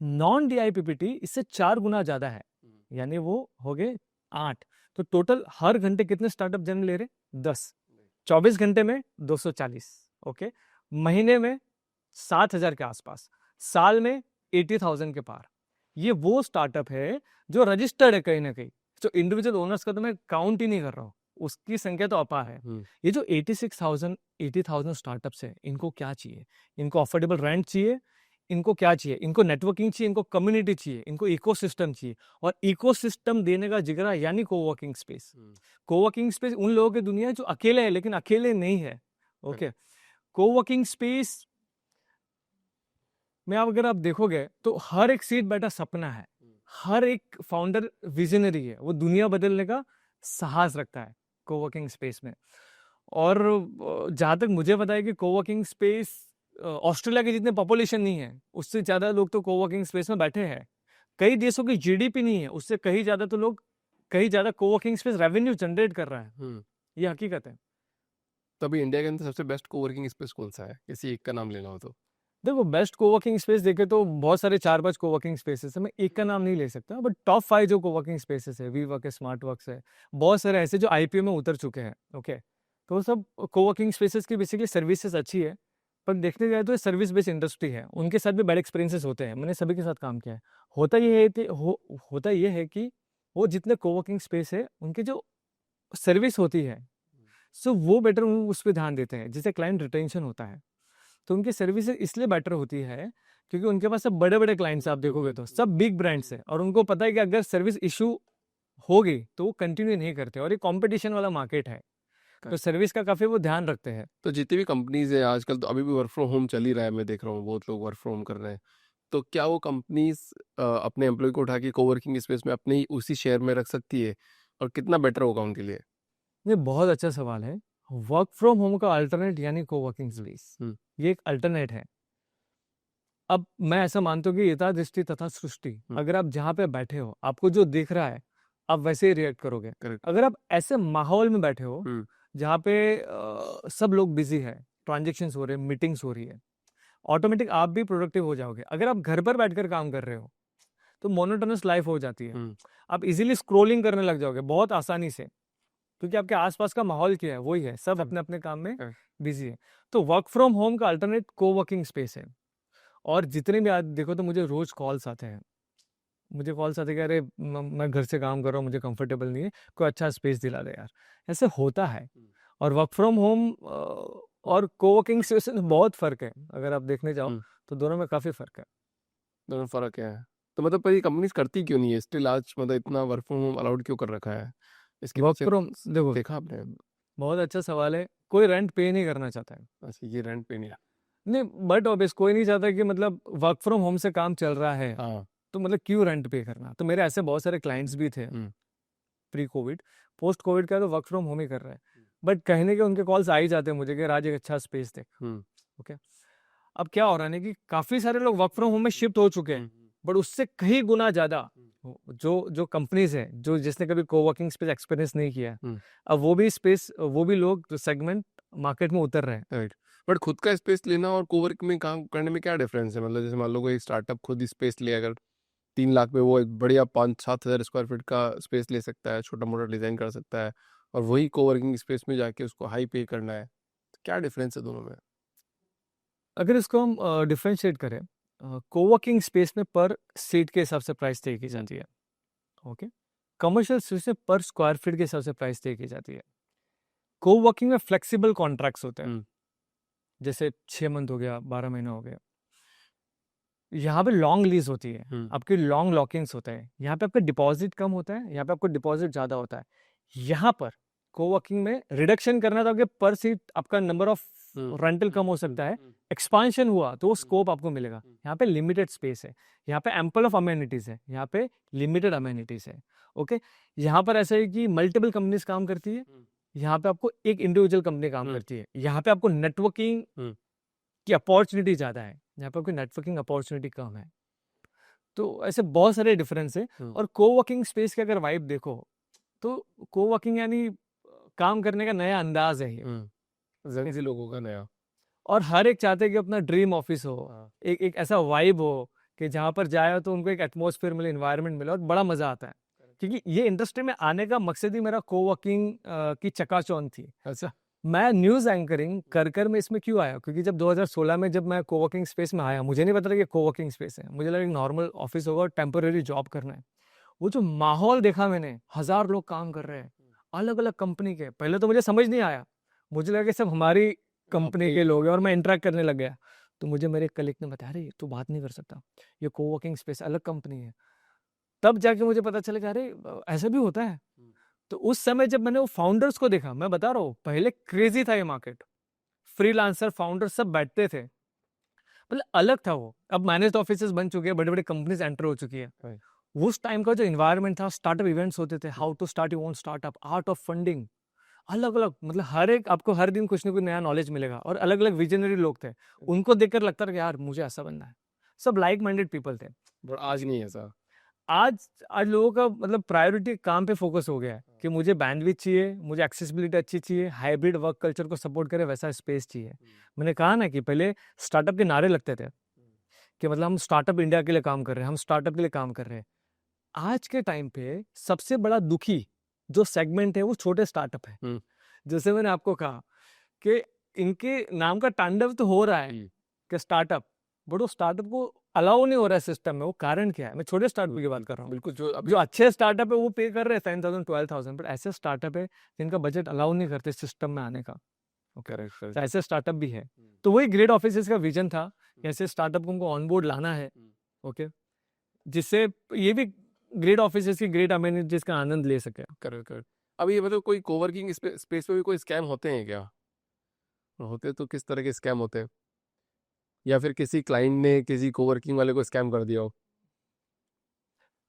नॉन डीआईपीपीटी इससे 4 गुना ज्यादा है, यानी वो हो गए 8। तो टोटल हर घंटे कितने स्टार्टअप जन्म ले रहे? 10। 24 घंटे में 240। ओके, महीने में 7,000 के आसपास, साल में 80,000 के पार। ये वो स्टार्टअप है जो रजिस्टर्ड है कहीं ना कहीं। तो इंडिविजुअल ओनर्स का तो मैं काउंट ही नहीं कर रहा हूँ, उसकी संख्या तो अपार है। ये जो 86,000 80,000 स्टार्टअप्स है, इनको क्या चाहिए? इनको अफोर्डेबल रेंट चाहिए। इनको क्या चाहिए? इनको नेटवर्किंग चाहिए, इनको कम्युनिटी चाहिए, इनको इकोसिस्टम चाहिए। और इकोसिस्टम देने का जिगरा यानी कोवर्किंग स्पेस। कोवर्किंग स्पेस उन लोगों की दुनिया है जो अकेले है लेकिन अकेले नहीं है। ओके, कोवर्किंग स्पेस में आप अगर आप देखोगे तो हर एक सीट बैठा सपना है, हर एक फाउंडर विजनरी है, वो दुनिया बदलने का साहस रखता है कोवर्किंग स्पेस में। और जहाँ तक मुझे पता है कि कोवर्किंग स्पेस ऑस्ट्रेलिया के जितने पॉपुलेशन नहीं है उससे ज़्यादा लोग तो कोवर्किंग स्पेस में बैठे हैं। कई देशों की जीडीपी नहीं है उससे कहीं ज़्यादा तो लोग, कहीं ज़्यादा कोवर्किंग स्पेस रेवेन्यू जनरेट कर रहा है। ये हकीकत है। तभी इंडिया के अंदर सबसे बेस्ट कोवर्किंग स्पेस कौन सा है, किसी एक का नाम लेना हो तो? देखो बेस्ट कोवर्किंग स्पेस देखे तो बहुत सारे 4-5 कोवर्किंग स्पेसेस है, मैं एक का नाम नहीं ले सकता, बट टॉप 5 जो कोवर्किंग स्पेसेस है, वी वर्क है, स्मार्ट वर्क्स है, बहुत सारे ऐसे जो आईपीओ में उतर चुके हैं। ओके, तो वो सब कोवर्किंग स्पेसेस की बेसिकली सर्विसेज अच्छी है, पर देखने जाए तो ये सर्विस बेस्ड इंडस्ट्री है, उनके साथ भी बैड एक्सपीरियंसेस होते हैं, मैंने सभी के साथ काम किया है। होता ये है कि वो जितने कोवर्किंग स्पेस है उनकी जो सर्विस होती है, सो वो बेटर उस पर ध्यान देते हैं, जिससे क्लाइंट रिटेंशन होता है। तो उनकी सर्विसेज इसलिए बेटर होती है क्योंकि उनके पास सब बड़े बड़े क्लाइंट्स आप देखोगे तो सब बिग ब्रांड्स है, और उनको पता है कि अगर सर्विस इशू होगी तो वो कंटिन्यू नहीं करते, और ये कंपटीशन वाला मार्केट है, तो सर्विस का काफी वो ध्यान रखते हैं। तो जितनी भी कंपनीज है आजकल, तो अभी भी वर्क फ्रॉम होम चल ही रहा है, मैं देख रहा हूँ बहुत लोग वर्क फ्रॉम होम कर रहे हैं। तो क्या वो कंपनीज अपने एम्प्लॉय को उठा के कोवर्किंग स्पेस में अपने ही उसी शहर में रख सकती है, और कितना बेटर होगा उनके लिए? ये बहुत अच्छा सवाल है। वर्क फ्रॉम होम का अल्टरनेट यानी कोवर्किंग स्पेस, हम्म, ये एक अल्टरनेट है। अब मैं ऐसा मानता हूँ कि यथा दृष्टि तथा सृष्टि, हम्म, अगर आप जहाँ पे बैठे हो आपको जो दिख रहा है आप वैसे ही रिएक्ट करोगे। करेक्ट। अगर आप ऐसे माहौल में बैठे हो हम्म, जहाँ पे सब लोग बिजी है, ट्रांजेक्शन्स हो रहे हैं, मीटिंग्स हो रही है, ऑटोमेटिक आप भी प्रोडक्टिव हो जाओगे। अगर आप घर पर बैठकर काम कर रहे हो तो मोनोटोनस लाइफ हो जाती है। हम्म, आप इजीली स्क्रोलिंग करने लग जाओगे बहुत आसानी से, क्योंकि आपके आसपास का माहौल क्या है, वही है, सब हम्म, अपने अपने काम में correct। बिजी है। तो वर्क फ्रॉम होम का अल्टरनेट कोवर्किंग स्पेस है। और जितने भी आज देखो तो मुझे रोज कॉल्स आते हैं, मुझे कॉल्स आते हैं कि अरे मैं घर से काम कर रहा हूँ, मुझे कंफर्टेबल नहीं है, कोई अच्छा स्पेस दिला दे यार। ऐसे होता है। और वर्क फ्रॉम होम और कोवर्किंग स्पेस में बहुत फर्क है, अगर आप देखने जाओ हम्म, तो दोनों में काफी फर्क है। दोनों फर्क है। तो मतलब पर ये कंपनीज करती क्यों नहीं है स्टिल आज, मतलब इतना वर्क फ्रॉम होम अलाउड क्यों कर रखा है? इसके वर्क पीछे फ्रॉम, देखो, देखा आपने? बहुत अच्छा सवाल है। कोई रेंट पे नहीं करना चाहता है। अच्छा, ये रेंट पे नहीं है। नहीं, बट ऑब्वियस कोई नहीं चाहता कि मतलब वर्क फ्रॉम होम से काम चल रहा है हाँ। तो मतलब क्यों रेंट पे करना। तो मेरे ऐसे बहुत सारे क्लाइंट्स भी थे हम्म, प्री कोविड, पोस्ट कोविड का तो वर्क फ्रॉम होम ही कर रहे हैं। बट कहने के उनके कॉल्स आ ही जाते हैं मुझे कि राज एक अच्छा स्पेस देख। हम्म, ओके, अब क्या हो रहा है ना कि काफी सारे लोग वर्क फ्रॉम होम में शिफ्ट हो चुके हैं, बट उससे कहीं गुना ज्यादा जो जो कंपनीज है, जो जिसने कभी कोवर्किंग स्पेस एक्सपीरियंस नहीं किया है, हम्म, अब वो भी लोग जो सेगमेंट मार्केट में उतर रहे हैं। राइट। बट खुद का स्पेस लेना और कोवर्क में काम करने में क्या डिफरेंस है? मतलब जैसे मान लो कोई स्टार्टअप खुद ही स्पेस ले, अगर 3 लाख में वो एक बढ़िया 5-7 हज़ार स्क्वायर फीट का स्पेस ले सकता है, छोटा मोटा डिजाइन कर सकता है, और वही कोवर्किंग स्पेस में जाके उसको हाई पे करना है, तो क्या डिफरेंस है दोनों में? अगर इसको हम डिफरेंशिएट करें, कोवर्किंग स्पेस में पर सीट के हिसाब से प्राइस तय की जाती है। ओके, कमर्शियल स्पेस में पर स्क्वायर फीट के हिसाब से प्राइस तय की जाती है। कोवर्किंग में फ्लेक्सिबल कॉन्ट्रैक्ट्स होते हैं, हम्म, जैसे 6 मंथ हो गया, 12 महीना हो गया। यहाँ पे लॉन्ग लीज होती है, हम्म, आपकी लॉन्ग लॉकिंग्स होता है। यहाँ पे आपका डिपॉजिट कम होता है, यहाँ पे आपको डिपॉजिट ज़्यादा होता है। यहाँ पर कोवर्किंग में रिडक्शन करना था कि पर सीट आपका नंबर ऑफ हम्म, रेंटल कम हो सकता है, एक्सपांशन हुआ तो वो स्कोप आपको मिलेगा। यहाँ पे लिमिटेड स्पेस है, यहाँ पे एम्पल ऑफ अमेनिटीज है, यहाँ पे लिमिटेड अमेनिटीज है। ओके, यहाँ पर ऐसा है कि मल्टीपल कंपनीज काम करती है, यहाँ पे आपको एक इंडिविजुअल कंपनी काम करती है। यहाँ पे आपको नेटवर्किंग हम्म, की अपॉर्चुनिटी ज़्यादा है, यहाँ पे आपकी नेटवर्किंग अपॉर्चुनिटी कम है। तो ऐसे बहुत सारे डिफरेंस है। और कोवर्किंग स्पेस की अगर वाइब देखो तो कोवर्किंग यानी काम करने का नया अंदाज है ये। जेंजी लोगों का नया। और हर एक चाहते हैं कि अपना ड्रीम ऑफिस हो, हाँ, एक ऐसा वाइब हो कि जहाँ पर जाए तो उनको एक एटमॉस्फेयर मिले, इन्वायरमेंट मिले और बड़ा मजा आता है। क्योंकि ये इंडस्ट्री में आने का मकसद ही मेरा कोवर्किंग की चकाचौंध थी। अच्छा। मैं न्यूज़ एंकरिंग कर कर मैं इसमें क्यों आया, क्योंकि जब 2016 में जब मैं कोवर्किंग स्पेस में आया, मुझे नहीं पता था कि कोवर्किंग स्पेस है। मुझे लगा एक नॉर्मल ऑफिस होगा और टेम्पररी जॉब करना है। वो जो माहौल देखा मैंने, 1000 लोग काम कर रहे हैं अलग अलग कंपनी के, पहले तो मुझे समझ नहीं आया, मुझे लगा कि सब हमारी कंपनी के लोग हैं और मैं इंटरेक्ट करने लग गया। तो मुझे मेरे कलीग ने बताया, अरे तू बात नहीं कर सकता, ये कोवर्किंग स्पेस अलग कंपनी है। तब जाके मुझे पता चला कि अरे ऐसा भी होता है। तो उस समय जब मैंने वो फाउंडर्स को देखा, मैं बता रहा हूँ पहले क्रेजी था ये मार्केट, फ्रीलांसर फाउंडर सब बैठते थे, मतलब अलग था वो। अब मैनेज्ड ऑफिसेज बन चुके हैं, बड़े बड़े कंपनीज एंटर हो चुकी है। Right। उस टाइम का जो इन्वायरमेंट था, स्टार्टअप इवेंट्स होते थे, how to start your own startup, art of funding, अलग अलग, मतलब हर एक आपको हर दिन कुछ ना कुछ नया नॉलेज मिलेगा। और अलग अलग विजनरी लोग थे, उनको देखकर लगता था कि यार मुझे ऐसा बनना है। सब लाइक माइंडेड पीपल थे। बट आज नहीं है ऐसा। आज आज लोगों का मतलब प्रायोरिटी काम पे फोकस हो गया है कि मुझे बैंडविड्थ चाहिए, मुझे एक्सेसिबिलिटी अच्छी चाहिए, हाइब्रिड वर्क कल्चर को सपोर्ट करे वैसा स्पेस चाहिए। मैंने कहा ना कि पहले स्टार्टअप के नारे लगते थे कि मतलब हम स्टार्टअप इंडिया के लिए काम कर रहे हैं, हम स्टार्टअप के लिए काम कर रहे हैं। आज के टाइम पे सबसे बड़ा दुखी जो सेगमेंट है वो छोटे स्टार्टअप है। हम्म, जैसे मैंने आपको कहा कि इनके नाम का तांडव तो हो रहा है कि स्टार्टअप, बट वो स्टार्टअप को अलाउ नहीं हो रहा है सिस्टम में। वो कारण क्या है? मैं छोटे स्टार्टअप की बात कर रहा हूँ। बिल्कुल। जो अभी जो अच्छे स्टार्टअप है वो पे कर रहे हैं 10,000 12,000, बट ऐसे स्टार्टअप है जिनका बजट अलाउ नहीं करते सिस्टम में आने का। Okay, correct. तो ऐसे स्टार्टअप भी है। तो वही ग्रेट ऑफिस का विजन था कि ऐसे स्टार्टअप को उनको ऑन बोर्ड लाना है। ओके, जिससे ये भी ग्रेट ऑफिस की ग्रेट अमेनिटीज का आनंद ले सके। Correct, correct. अब ये मतलब कोई कोवर्किंग स्पेस पे भी कोई स्कैम होते हैं क्या? होते तो किस तरह के स्कैम होते हैं? या फिर किसी क्लाइंट ने किसी कोवर्किंग वाले को स्कैम कर दिया हो?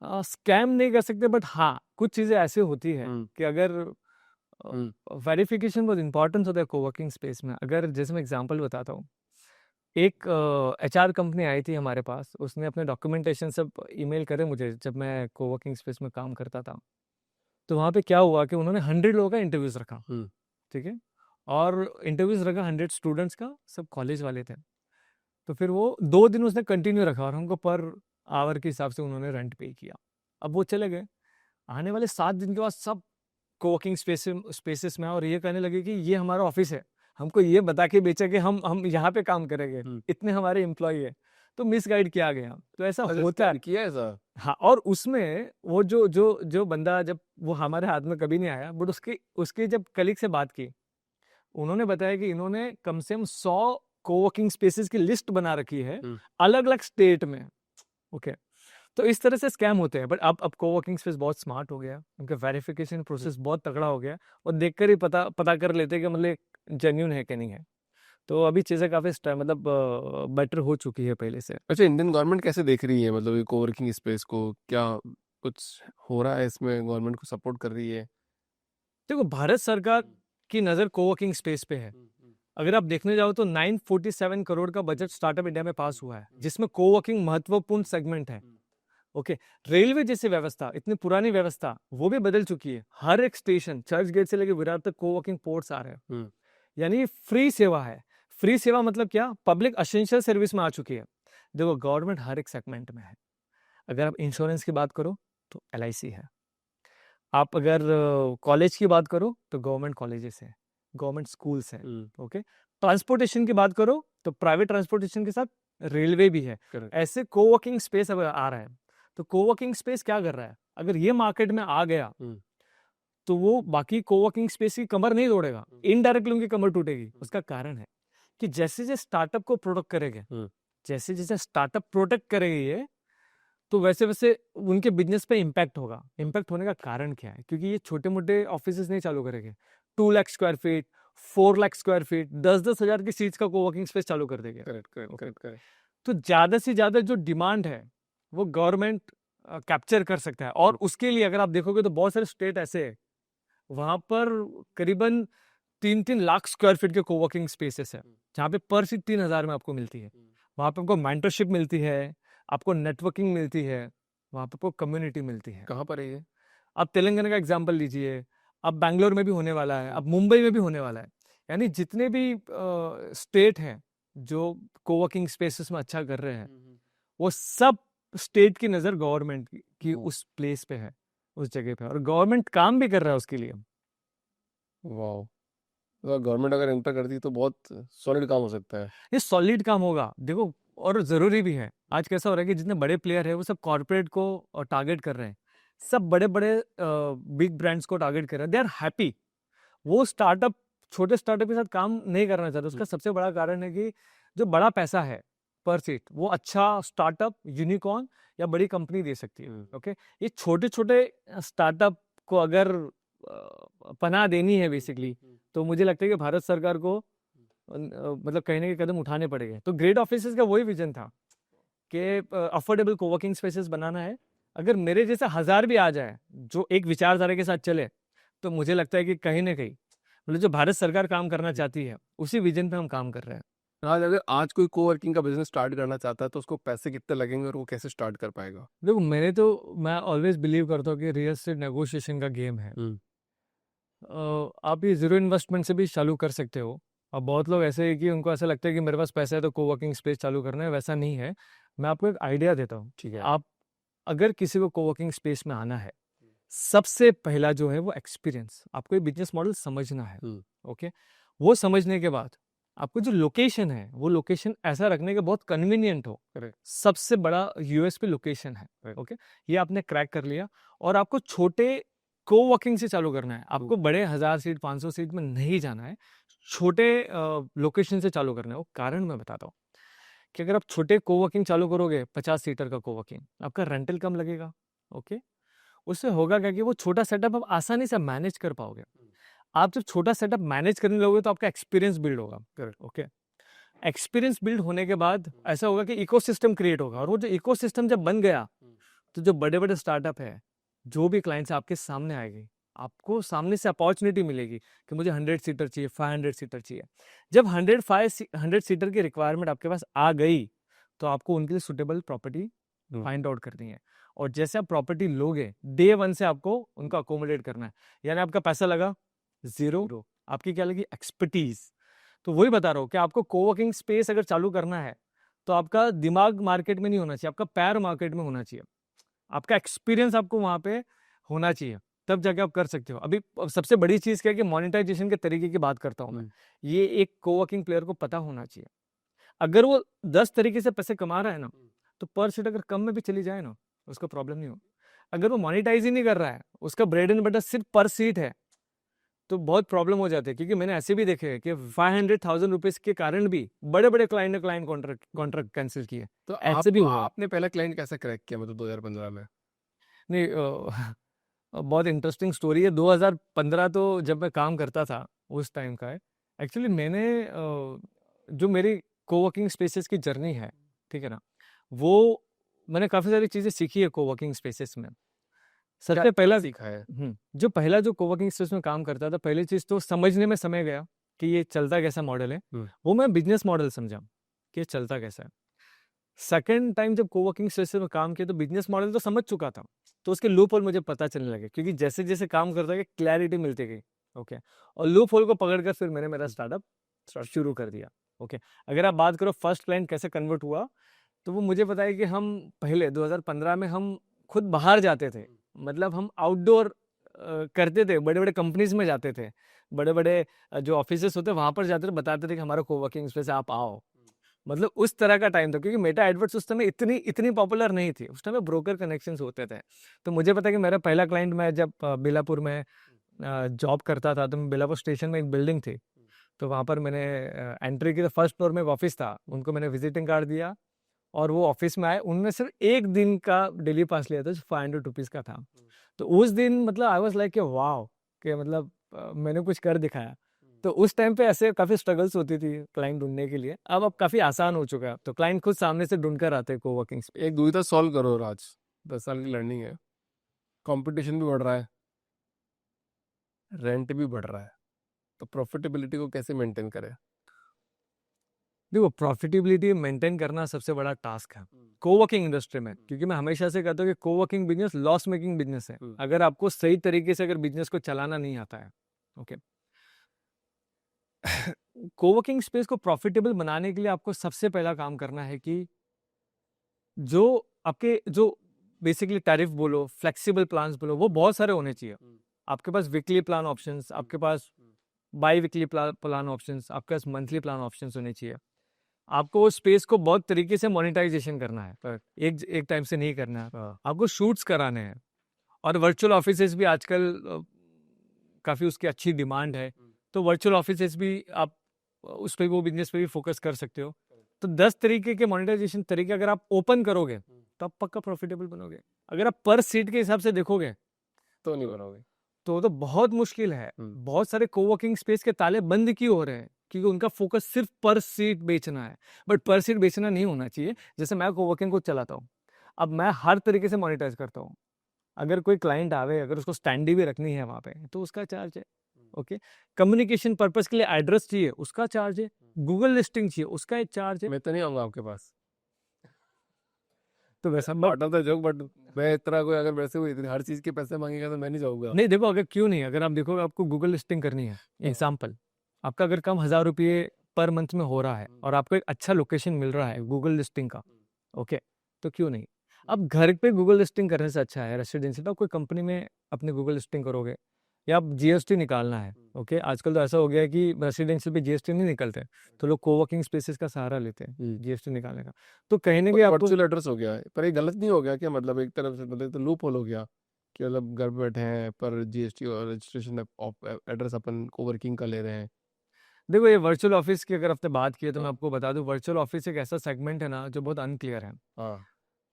स्कैम नहीं कर सकते, बट हाँ कुछ चीज़ें ऐसी होती है हम्म कि अगर हम्म वेरिफिकेशन बहुत इंपॉर्टेंट होता है कोवर्किंग स्पेस में। अगर जैसे मैं एग्जांपल बताता हूँ, एक एचआर कंपनी आई थी हमारे पास, उसने अपने डॉक्यूमेंटेशन सब ईमेल करे मुझे जब मैं कोवर्किंग स्पेस में काम करता था। तो वहाँ पे क्या हुआ कि उन्होंने 100 लोगों का इंटरव्यूज रखा, हम्म ठीक है, और इंटरव्यूज रखा 100 स्टूडेंट्स का, सब कॉलेज वाले थे। तो फिर वो 2 दिन उसने कंटिन्यू रखा और हमको पर आवर के हिसाब से उन्होंने रेंट पे किया। अब वो चले गए, आने वाले 7 दिन के बाद सब कोवर्किंग स्पेसेस में, और ये कहने लगे कि ये हमारा ऑफिस है, हमको ये बता के बेचा कि हम यहाँ पे काम करेंगे, हम्म। इतने हमारे एम्प्लॉय है। तो मिसगाइड किया गया, तो ऐसा अच्छा, होता है। स्कैम किया है ऐसा? हाँ, और उसमें वो जो बंदा, जब वो हमारे हाथ में कभी नहीं आया, बट उसके उसके जब कलीग से बात की, उन्होंने बताया कि इन्होंने कम से कम 100 कोवर्किंग स्पेसेस की लिस्ट बना रखी है हम्म अलग अलग स्टेट में। ओके, तो इस तरह से स्कैम होते हैं। बट अब कोवर्किंग स्पेस बहुत स्मार्ट हो गया, उनका वेरिफिकेशन प्रोसेस बहुत तगड़ा हो गया, और देखकर ही पता पता कर लेते हैं कि मतलब जेन्यून है कि नहीं है। तो अभी चीज़ें काफ़ी मतलब बेटर हो चुकी है पहले से। अच्छा, इंडियन गवर्नमेंट कैसे देख रही है, मतलब ये कोवर्किंग स्पेस को? क्या कुछ हो रहा है इसमें? गवर्नमेंट को सपोर्ट कर रही है? देखो, भारत सरकार की नज़र कोवर्किंग स्पेस पे है। अगर आप देखने जाओ तो 947 करोड़ का बजट स्टार्टअप इंडिया में पास हुआ है, जिसमें कोवर्किंग महत्वपूर्ण सेगमेंट है। ओके, रेलवे जैसी व्यवस्था, इतनी पुरानी व्यवस्था, वो भी बदल चुकी है। हर एक स्टेशन, चर्च गेट से लेकर विरार तक कोवर्किंग पोर्ट्स आ रहे हैं। हम्म यानी फ्री सेवा है। फ्री सेवा मतलब क्या? पब्लिक असेंशियल सर्विस में आ चुकी है। देखो, गवर्नमेंट हर एक सेगमेंट में है। अगर आप इंश्योरेंस की बात करो तो एलआईसी है। आप अगर कॉलेज की बात करो तो गवर्नमेंट कॉलेजेस है, गवर्नमेंट स्कूल्स है। हम्म। ओके, ट्रांसपोर्टेशन की बात करो तो प्राइवेट ट्रांसपोर्टेशन के साथ रेलवे भी है। करेक्ट। ऐसे कोवर्किंग स्पेस अब आ रहा है। तो कोवर्किंग स्पेस क्या कर रहा है? अगर ये मार्केट में आ गया हम्म तो वो बाकी कोवर्किंग स्पेस की कमर नहीं तोड़ेगा, इनडायरेक्टली उनकी कमर टूटेगी। उसका कारण है कि जैसे जैसे स्टार्टअप को प्रोटेक्ट करेंगे, हम्म जैसे जैसे स्टार्टअप प्रोटेक्ट करेंगे ये, तो वैसे वैसे उनके बिजनेस पे इम्पैक्ट होगा। इम्पैक्ट होने का कारण क्या है? क्योंकि ये छोटे मोटे ऑफिस नहीं चालू करेंगे। 2 lakh square feet, 4 lakh square feet, 10-10 हज़ार की सीट्स का कोवर्किंग स्पेस चालू कर देंगे। Correct correct okay, correct correct. तो ज्यादा से ज्यादा जो डिमांड है वो गवर्नमेंट कैप्चर कर सकता है। और उसके लिए अगर आप देखोगे तो बहुत सारे स्टेट ऐसे हैं, वहां पर करीबन 3-3 लाख स्क्वायर फीट के कोवर्किंग स्पेसेस है, जहाँ पे पर सीट 3 हज़ार में आपको मिलती है। वहां पे आपको मेंटरशिप मिलती है, आपको नेटवर्किंग मिलती है, वहां पे आपको कम्युनिटी मिलती है। कहाँ पर है ये? आप तेलंगाना का एग्जाम्पल लीजिए, अब बैंगलोर में भी होने वाला है, अब मुंबई में भी होने वाला है। यानी जितने भी स्टेट हैं जो कोवर्किंग स्पेसेस में अच्छा कर रहे हैं, वो सब स्टेट की नज़र गवर्नमेंट की उस प्लेस पे है, उस जगह पे, और गवर्नमेंट काम भी कर रहा है उसके लिए। वाह, तो गवर्नमेंट अगर एंटर करती तो बहुत सॉलिड काम हो सकता है। ये सॉलिड काम होगा, देखो, और ज़रूरी भी है। आज कैसा हो रहा है कि जितने बड़े प्लेयर है वो सब कॉर्पोरेट को टारगेट कर रहे हैं, सब बड़े बड़े बिग ब्रांड्स को टारगेट कर रहे हैं। They are happy. वो स्टार्टअप, छोटे स्टार्टअप के साथ काम नहीं करना चाहते। उसका सबसे बड़ा कारण है कि जो बड़ा पैसा है पर सीट, वो अच्छा स्टार्टअप, यूनिकॉर्न या बड़ी कंपनी दे सकती है। ओके, ये छोटे छोटे स्टार्टअप को अगर पनाह देनी है बेसिकली, तो मुझे लगता है कि भारत सरकार को मतलब कहीं ना कहीं कदम उठाने पड़ेंगे। तो ग्रेट ऑफिसेस का वही विजन था कि अफोर्डेबल कोवर्किंग स्पेसेस बनाना है। अगर मेरे जैसे 1,000 भी आ जाए जो एक विचारधारा के साथ चले, तो मुझे लगता है कि कहीं ना कहीं मतलब जो भारत सरकार काम करना चाहती है उसी विजन पे हम काम कर रहे हैं। आज अगर आज कोई कोवर्किंग का बिजनेस स्टार्ट करना चाहता है तो उसको पैसे कितने लगेंगे और वो कैसे स्टार्ट कर पाएगा? देखो, मैं ऑलवेज बिलीव करता हूँ कि रियल एस्टेट नेगोशिएशन का गेम है। आप ये जीरो इन्वेस्टमेंट से भी चालू कर सकते हो। अब बहुत लोग ऐसे हैं कि उनको ऐसा लगता है कि मेरे पास पैसा है तो कोवर्किंग स्पेस चालू करना है, वैसा नहीं है। मैं आपको एक आइडिया देता हूँ। ठीक है। आप अगर किसी को कोवर्किंग स्पेस में आना है, सबसे पहला जो है वो एक्सपीरियंस, आपको ये बिजनेस मॉडल समझना है। ओके, वो समझने के बाद आपको जो लोकेशन है वो लोकेशन ऐसा रखने के बहुत कन्वीनियंट हो। करेक्ट। सबसे बड़ा यूएसपी लोकेशन है। ओके, ये आपने क्रैक कर लिया, और आपको छोटे कोवर्किंग से चालू करना है। आपको बड़े 1,000 सीट 500 सीट में नहीं जाना है, छोटे लोकेशन से चालू करना है। वो कारण मैं बताता हूँ कि अगर आप छोटे कोवर्किंग चालू करोगे, 50 सीटर का कोवर्किंग, आपका रेंटल कम लगेगा। ओके, उससे होगा क्या कि वो छोटा सेटअप आप आसानी से मैनेज कर पाओगे। आप जब छोटा सेटअप मैनेज करने लगोगे तो आपका एक्सपीरियंस बिल्ड होगा। करेक्ट। ओके, एक्सपीरियंस बिल्ड होने के बाद ऐसा होगा कि इकोसिस्टम क्रिएट होगा, और वो जो इकोसिस्टम जब बन गया, तो जो बड़े-बड़े स्टार्टअप है, जो भी क्लाइंट्स आपके सामने आएँगे, आपको सामने से अपॉर्च्युनिटी मिलेगी कि मुझे 100 सीटर चाहिए, 500 सीटर चाहिए। जब 100 सीटर की रिक्वायरमेंट आपके पास आ गई, तो आपको उनके लिए सूटेबल प्रॉपर्टी फाइंड आउट करनी है। और जैसे आप प्रॉपर्टी लोगे, डे 1 से आपको उनको अकोमोडेट करना है। यानी आपका पैसा लगा ज़ीरो, आपकी क्या लगी? एक्सपर्टीज़। तो वही बता रहा हूँ कि आपको कोवर्किंग स्पेस अगर चालू करना है, तो आपका दिमाग मार्केट में नहीं होना चाहिए, आपका पैर मार्केट में होना चाहिए। आपका एक्सपीरियंस आपको वहाँ पे होना चाहिए, तब जाके आप कर सकते हो। अभी सबसे बड़ी चीज़ क्या है कि मोनेटाइजेशन के तरीके की बात करता हूँ मैं। ये एक कोवर्किंग प्लेयर को पता होना चाहिए। अगर वो 10 तरीके से पैसे कमा रहा है ना, तो पर सीट अगर कम में भी चली जाए ना, उसको प्रॉब्लम नहीं होगी। अगर वो मोनेटाइज ही नहीं कर रहा है, उसका ब्रेड एंड बटर सिर्फ पर सीट है, तो बहुत प्रॉब्लम हो जाती है। क्योंकि मैंने ऐसे भी देखे हैं कि 500,000 रुपीज़ के कारण भी बड़े-बड़े क्लाइंट ने क्लाइंट कॉन्ट्रैक्ट कैंसल किए। तो ऐसे भी हुआ। आपने पहला क्लाइंट कैसे क्रैक किया मतलब 2015 में? नहीं बहुत इंटरेस्टिंग स्टोरी है। 2015 तो जब मैं काम करता था, उस टाइम का है। एक्चुअली मैंने जो मेरी कोवर्किंग स्पेसेस की जर्नी है, ठीक है ना? वो मैंने काफ़ी सारी चीज़ें सीखी है कोवर्किंग स्पेसेस में। सबसे पहला सीखा है? जो पहला जो कोवर्किंग स्पेस में काम करता था, पहली चीज़ तो समझने में समय गया कि ये चलता कैसा मॉडल है। वो मैं बिज़नेस मॉडल समझा कि ये चलता कैसा है। सेकंड टाइम जब कोवर्किंग स्पेस में काम किया तो बिज़नेस मॉडल तो समझ चुका था। तो उसके लूप होल मुझे पता चलने लगे क्योंकि जैसे-जैसे काम करता गया क्लैरिटी मिलती गई। ओके। और लूप होल को पकड़कर फिर मैंने मेरा स्टार्टअप शुरू कर दिया। ओके। अगर आप बात करो फर्स्ट क्लाइंट कैसे कन्वर्ट हुआ, तो वो मुझे पता है कि हम पहले 2015 में हम खुद बाहर जाते थे। मतलब हम आउटडोर करते थे, बड़े-बड़े कंपनीज़ में जाते थे। बड़े-बड़े जो ऑफिसेज़ होते हैं वहाँ पर जाते थे, बताते थे कि हमारा कोवर्किंग स्पेस है, आप आओ। मतलब उस तरह का टाइम था क्योंकि मेटा एडवर्ड्स उस समय इतनी पॉपुलर नहीं थी। उस टाइम में ब्रोकर कनेक्शंस होते थे। तो मुझे पता है कि मेरा पहला क्लाइंट मैं जब बेलापुर में जॉब करता था, तो बेलापुर स्टेशन में एक बिल्डिंग थी। तो वहाँ पर मैंने एंट्री की, तो फर्स्ट फ्लोर में एक ऑफिस था। उनको मैंने विजिटिंग कार्ड दिया और वो ऑफिस में आए। उन्होंने सिर्फ 1 दिन का डेली पास लिया था जो ₹500 का था। तो उस दिन मतलब आई वाज़ लाइक कि वॉव! कि मतलब मैंने कुछ कर दिखाया। तो उस टाइम पे ऐसे काफ़ी स्ट्रगल्स होती थी क्लाइंट ढूँढने के लिए। अब काफ़ी आसान हो चुका है। तो क्लाइंट खुद सामने से ढूँढ कर आते हैं कोवर्किंग स्पेस। एक दुविधा सॉल्व करो राज, 10 साल की लर्निंग है। कंपटीशन भी बढ़ रहा है, रेंट भी बढ़ रहा है, तो प्रॉफिटेबिलिटी को कैसे मेंटेन करें? देखो, प्रॉफिटेबिलिटी मेंटेन करना सबसे बड़ा टास्क है कोवर्किंग इंडस्ट्री में, क्योंकि मैं हमेशा से कहता हूँ कि coworking business loss making business है अगर आपको सही तरीके से अगर बिजनेस को चलाना नहीं आता है। ओके। कोवर्किंग स्पेस को प्रॉफिटेबल बनाने के लिए आपको सबसे पहला काम करना है कि जो आपके जो बेसिकली टैरिफ बोलो, फ्लेक्सिबल प्लान्स बोलो, वो बहुत सारे होने चाहिए। आपके पास वीकली प्लान ऑप्शंस, आपके पास बाई वीकली प्लान ऑप्शंस, आपके पास मंथली प्लान ऑप्शंस होने चाहिए। आपको उस स्पेस को बहुत तरीके से मोनेटाइजेशन करना है, एक टाइम से नहीं करना है। आपको शूट्स कराने हैं और वर्चुअल ऑफिसेस भी आजकल काफ़ी उसकी अच्छी डिमांड है। तो वर्चुअल ऑफिसेस भी आप उस पे वो बिजनेस पे भी फोकस कर सकते हो। तो 10 तरीके के मोनेटाइजेशन तरीके अगर आप ओपन करोगे तो आप पक्का प्रॉफिटेबल बनोगे। अगर आप पर सीट के हिसाब से देखोगे तो नहीं बनोगे। तो बहुत मुश्किल है। बहुत सारे कोवर्किंग स्पेस के ताले बंद क्यों हो रहे हैं? क्योंकि उनका फोकस सिर्फ पर सीट बेचना है। बट पर सीट बेचना नहीं होना चाहिए। जैसे मैं कोवर्किंग को चलाता हूँ, अब मैं हर तरीके से मोनेटाइज करता हूँ। अगर कोई क्लाइंट आवे, अगर उसको स्टैंडी भी रखनी है वहाँ पे, तो उसका चार्ज है। ओके। कम्युनिकेशन पर्पस के लिए एड्रेस चाहिए, उसका चार्ज है। गूगल लिस्टिंग चाहिए, उसका एक चार्ज है। मैं तो नहीं आऊँगा आपके पास। तो वैसा part of the joke, but मैं इतना कोई अगर मेरे से कोई इतनी हर चीज़ के पैसे माँगेगा तो मैं नहीं जाऊँगा। नहीं, देखो, अगर क्यों नहीं, अगर आप देखोगे आपको गूगल लिस्टिंग करनी है, एग्जाम्पल आपका अगर कम 1000 रुपये पर मंथ में हो रहा है और आपको एक अच्छा लोकेशन मिल रहा है गूगल लिस्टिंग का, ओके, तो क्यों नहीं। अब घर पे गूगल लिस्टिंग करने से अच्छा है रेसिडेंशियल, तो कोई कंपनी में अपने गूगल लिस्टिंग करोगे या आप जीएसटी निकालना है। ओके। आजकल तो ऐसा हो गया है कि रेसिडेंशियल पे जीएसटी नहीं निकलते, तो लोग कोवर्किंग स्पेसेस का सहारा लेते हैं जीएसटी निकालने का। तो कहीं ना कहीं आपको वर्चुअल एड्रेस हो गया है, पर ये गलत नहीं हो गया क्या? मतलब एक तरफ से मतलब तो लूप होल हो गया कि मतलब घर पे बैठे हैं पर जीएसटी और रजिस्ट्रेशन एड्रेस अपन कोवर्किंग का ले रहे हैं। देखो, ये वर्चुअल ऑफिस की अगर आपने बात की है तो मैं आपको बता दूं, वर्चुअल ऑफिस एक ऐसा सेगमेंट है ना जो बहुत अनक्लियर है। हाँ।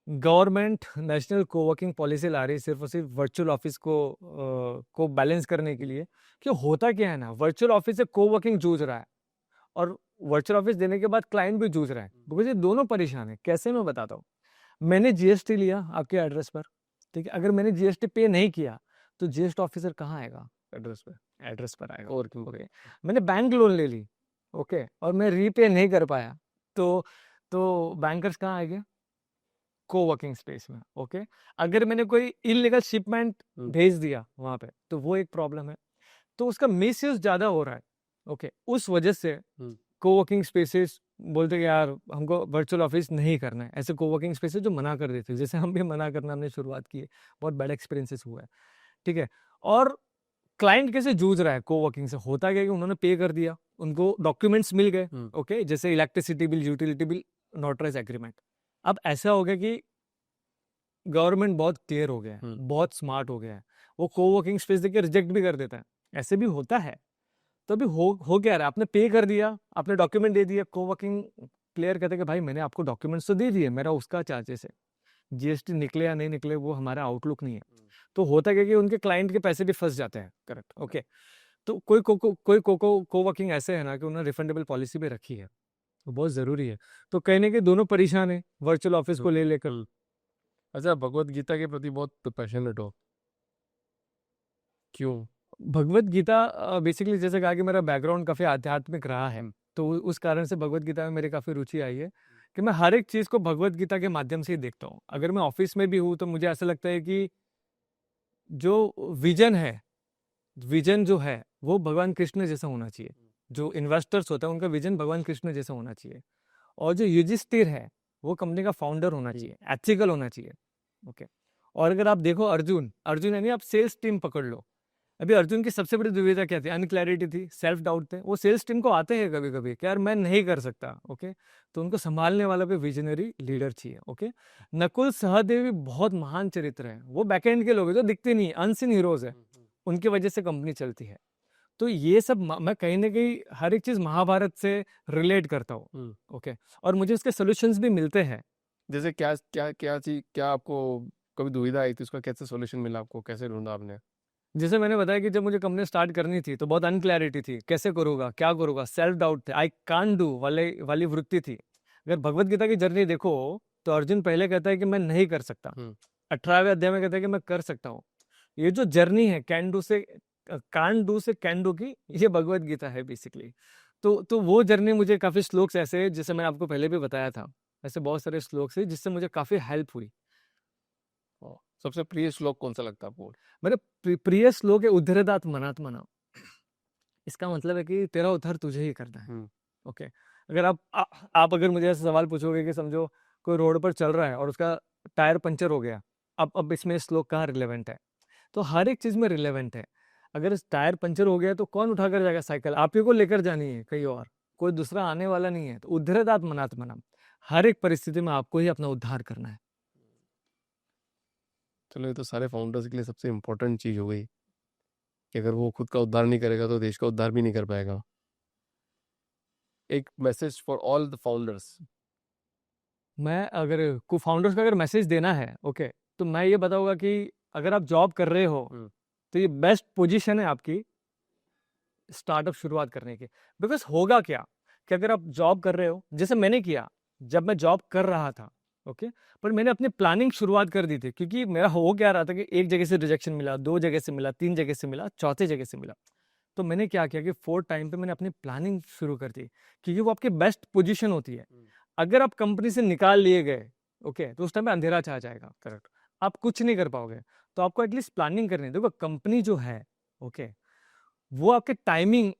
गवर्नमेंट नेशनल कोवर्किंग पॉलिसी ला रही है सिर्फ और सिर्फ वर्चुअल ऑफिस को बैलेंस करने के लिए। कि होता क्या है ना, वर्चुअल ऑफिस से कोवर्किंग जूझ रहा है और वर्चुअल ऑफिस देने के बाद क्लाइंट भी जूझ रहा है, बिकॉज ये दोनों परेशान है। कैसे, मैं बताता हूँ। मैंने जीएसटी लिया आपके एड्रेस पर, ठीक है, अगर मैंने जीएसटी पे नहीं किया तो जीएसटी ऑफिसर कहाँ आएगा? एड्रेस पे एड्रेस पर आएगा। और क्यों? ओके, मैंने बैंक लोन ले ली, ओके, और मैं रीपे नहीं कर पाया, तो बैंकर्स कहाँ आएंगे? कोवर्किंग स्पेस में। ओके, अगर मैंने कोई इलीगल शिपमेंट भेज दिया वहां पे तो वो एक प्रॉब्लम है, तो उसका मिसयूज ज्यादा हो रहा है। ओके, उस वजह से कोवर्किंग स्पेसेस बोलते कि यार हमको वर्चुअल ऑफिस नहीं करना है, ऐसे कोवर्किंग स्पेसेस जो मना कर देते हैं, जैसे हम भी मना करना हमने शुरुआत की है, बहुत बैड एक्सपीरियंसेस हुआ है। ठीक है, और क्लाइंट कैसे जूझ रहा है कोवर्किंग से? होता क्या है कि उन्होंने पे कर दिया, उनको डॉक्यूमेंट्स मिल गए, ओके, जैसे electricity bill, utility bill, notarize agreement. अब ऐसा हो गया कि गवर्नमेंट बहुत क्लियर हो गया है, बहुत स्मार्ट हो गया है, वो कोवर्किंग स्पेस देके रिजेक्ट भी कर देता है, ऐसे भी होता है। तो अभी हो क्या रहा है, आपने पे कर दिया, आपने डॉक्यूमेंट दे दिया, कोवर्किंग क्लियर कहते हैं कि भाई मैंने आपको डॉक्यूमेंट्स तो दे दिए, मेरा उसका चार्जेस है, जीएसटी निकले या नहीं निकले वो हमारा आउटलुक नहीं है। तो होता क्या कि उनके क्लाइंट के पैसे भी फंस जाते हैं। Correct, okay. तो कोवर्किंग ऐसे है ना कि उन्होंने रिफंडेबल पॉलिसी भी रखी है, तो बहुत जरूरी है। तो कहने के दोनों परेशान है वर्चुअल ऑफिस को ले लेकर। अच्छा, भगवत गीता के प्रति बहुत पैशनेट हो, क्यों? भगवत गीता बेसिकली जैसे कहा कि मेरा बैकग्राउंड काफ़ी आध्यात्मिक रहा है, तो उस कारण से भगवत गीता में मेरी काफ़ी रुचि आई है कि मैं हर एक चीज़ को भगवत गीता के माध्यम से ही देखता हूँ। अगर मैं ऑफिस में भी हूँ तो मुझे ऐसा लगता है कि जो विजन है, विजन जो है वो भगवान कृष्ण जैसा होना चाहिए। जो इन्वेस्टर्स होता है उनका विजन भगवान कृष्ण जैसा होना चाहिए, और जो युधिष्ठिर है वो कंपनी का फाउंडर होना चाहिए, एथिकल होना चाहिए। ओके, और अगर आप देखो अर्जुन, अर्जुन यानी आप सेल्स टीम पकड़ लो, अभी अर्जुन की सबसे बड़ी दुविधा क्या थी? अनक्लैरिटी थी, सेल्फ डाउट थे। वो सेल्स टीम को आते हैं कभी कभी कि यार मैं नहीं कर सकता, ओके, तो उनको संभालने वाला भी विजनरी लीडर चाहिए। ओके, नकुल सहदेव भी बहुत महान चरित्र है, वो बैकएंड के लोग हैं जो दिखते नहीं, अनसीन हीरोज है, उनकी वजह से कंपनी चलती है। तो ये सब मैं कहीं ना कहीं हर एक चीज महाभारत से रिलेट करता हूँ। ओके, और मुझे उसके सोल्यूशंस भी मिलते हैं। जैसे क्या क्या क्या चीज, क्या आपको कभी दुविधा आई थी, उसका कैसे सॉल्यूशन मिला आपको, कैसे ढूंढा आपने? जैसे मैंने बताया कि जब मुझे कंपनी स्टार्ट करनी थी तो बहुत अनक्लैरिटी थी, कैसे करूंगा, क्या करूंगा, सेल्फ डाउट थे, आई कान डू वाले वाली वृत्ति थी। अगर भगवत गीता की जर्नी देखो तो अर्जुन पहले कहता है कि मैं नहीं कर सकता, 18वें अध्याय में कहता है कि मैं कर सकता हूँ। ये जो जर्नी है कैन डू से कान डू से कैन डू की, ये भगवत गीता है बेसिकली। तो वो जर्नी मुझे काफी श्लोक्स ऐसे, जैसे मैंने आपको पहले भी बताया था, ऐसे बहुत सारे श्लोक्स है जिससे मुझे काफी हेल्प हुई। सबसे प्रिय श्लोक कौन सा लगता है आपको? मेरे प्रिय श्लोक है उद्धरदात मनात्मना। इसका मतलब है कि तेरा उद्धार तुझे ही करना है। ओके, अगर आप अगर मुझे ऐसा सवाल पूछोगे कि समझो कोई रोड पर चल रहा है और उसका टायर पंचर हो गया, अब इसमें श्लोक कहाँ रिलेवेंट है? तो हर एक चीज में रिलेवेंट है। अगर इस टायर पंचर हो गया तो कौन उठा कर जाएगा? साइकिल आप ही को लेकर जानी है कहीं और, कोई दूसरा आने वाला नहीं है। तो उद्धरदात मनात्मना, हर एक परिस्थिति में आपको ही अपना उद्धार करना है। चलो, ये तो सारे फाउंडर्स के लिए सबसे इम्पोर्टेंट चीज हो गई कि अगर वो खुद का उद्धार नहीं करेगा तो देश का उद्धार भी नहीं कर पाएगा। एक message for all the founders. मैं अगर को फाउंडर्स का अगर मैसेज देना है, ओके, तो मैं ये बताऊंगा कि अगर आप जॉब कर रहे हो तो ये बेस्ट पोजीशन है आपकी स्टार्टअप शुरुआत करने की। बिकॉज होगा क्या कि अगर आप जॉब कर रहे हो, जैसे मैंने किया जब मैं जॉब कर रहा था, ओके, पर मैंने अपनी प्लानिंग शुरुआत कर दी थी, क्योंकि मेरा हो क्या रहा था कि एक जगह से रिजेक्शन मिला, दो जगह से मिला, तीन जगह से मिला, चौथे जगह से मिला। तो मैंने क्या किया कि फोर्थ टाइम पे मैंने अपनी प्लानिंग शुरू कर दी, क्योंकि वो आपकी बेस्ट पोजीशन होती है। अगर आप कंपनी से निकाल लिए गए, ओके, तो उस टाइम पे अंधेरा छा जाएगा। करेक्ट, आप कुछ नहीं कर पाओगे। तो आपको एटलीस्ट प्लानिंग करनी है। देखो कंपनी जो है, ओके, वो आपके टाइमिंग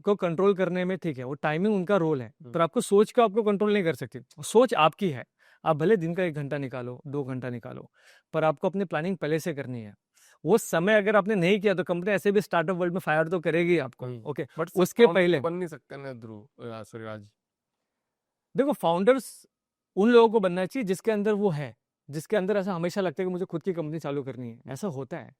को कंट्रोल करने में, ठीक है, वो टाइमिंग उनका रोल है, पर आपको सोच को आपको कंट्रोल नहीं कर सकती। सोच आपकी है, आप भले दिन का 1 घंटा निकालो, 2 घंटा निकालो, पर आपको अपनी प्लानिंग पहले से करनी है। वो समय अगर आपने नहीं किया तो कंपनी ऐसे भी स्टार्टअप वर्ल्ड में फायर तो करेगी आपको। ओके, बट उसके पहले बन नहीं सकते ना ध्रुव, सॉरी राज। देखो फाउंडर्स उन लोगों को बनना चाहिए जिसके अंदर वो है, जिसके अंदर ऐसा हमेशा लगता है कि मुझे खुद की कंपनी चालू करनी है। ऐसा होता है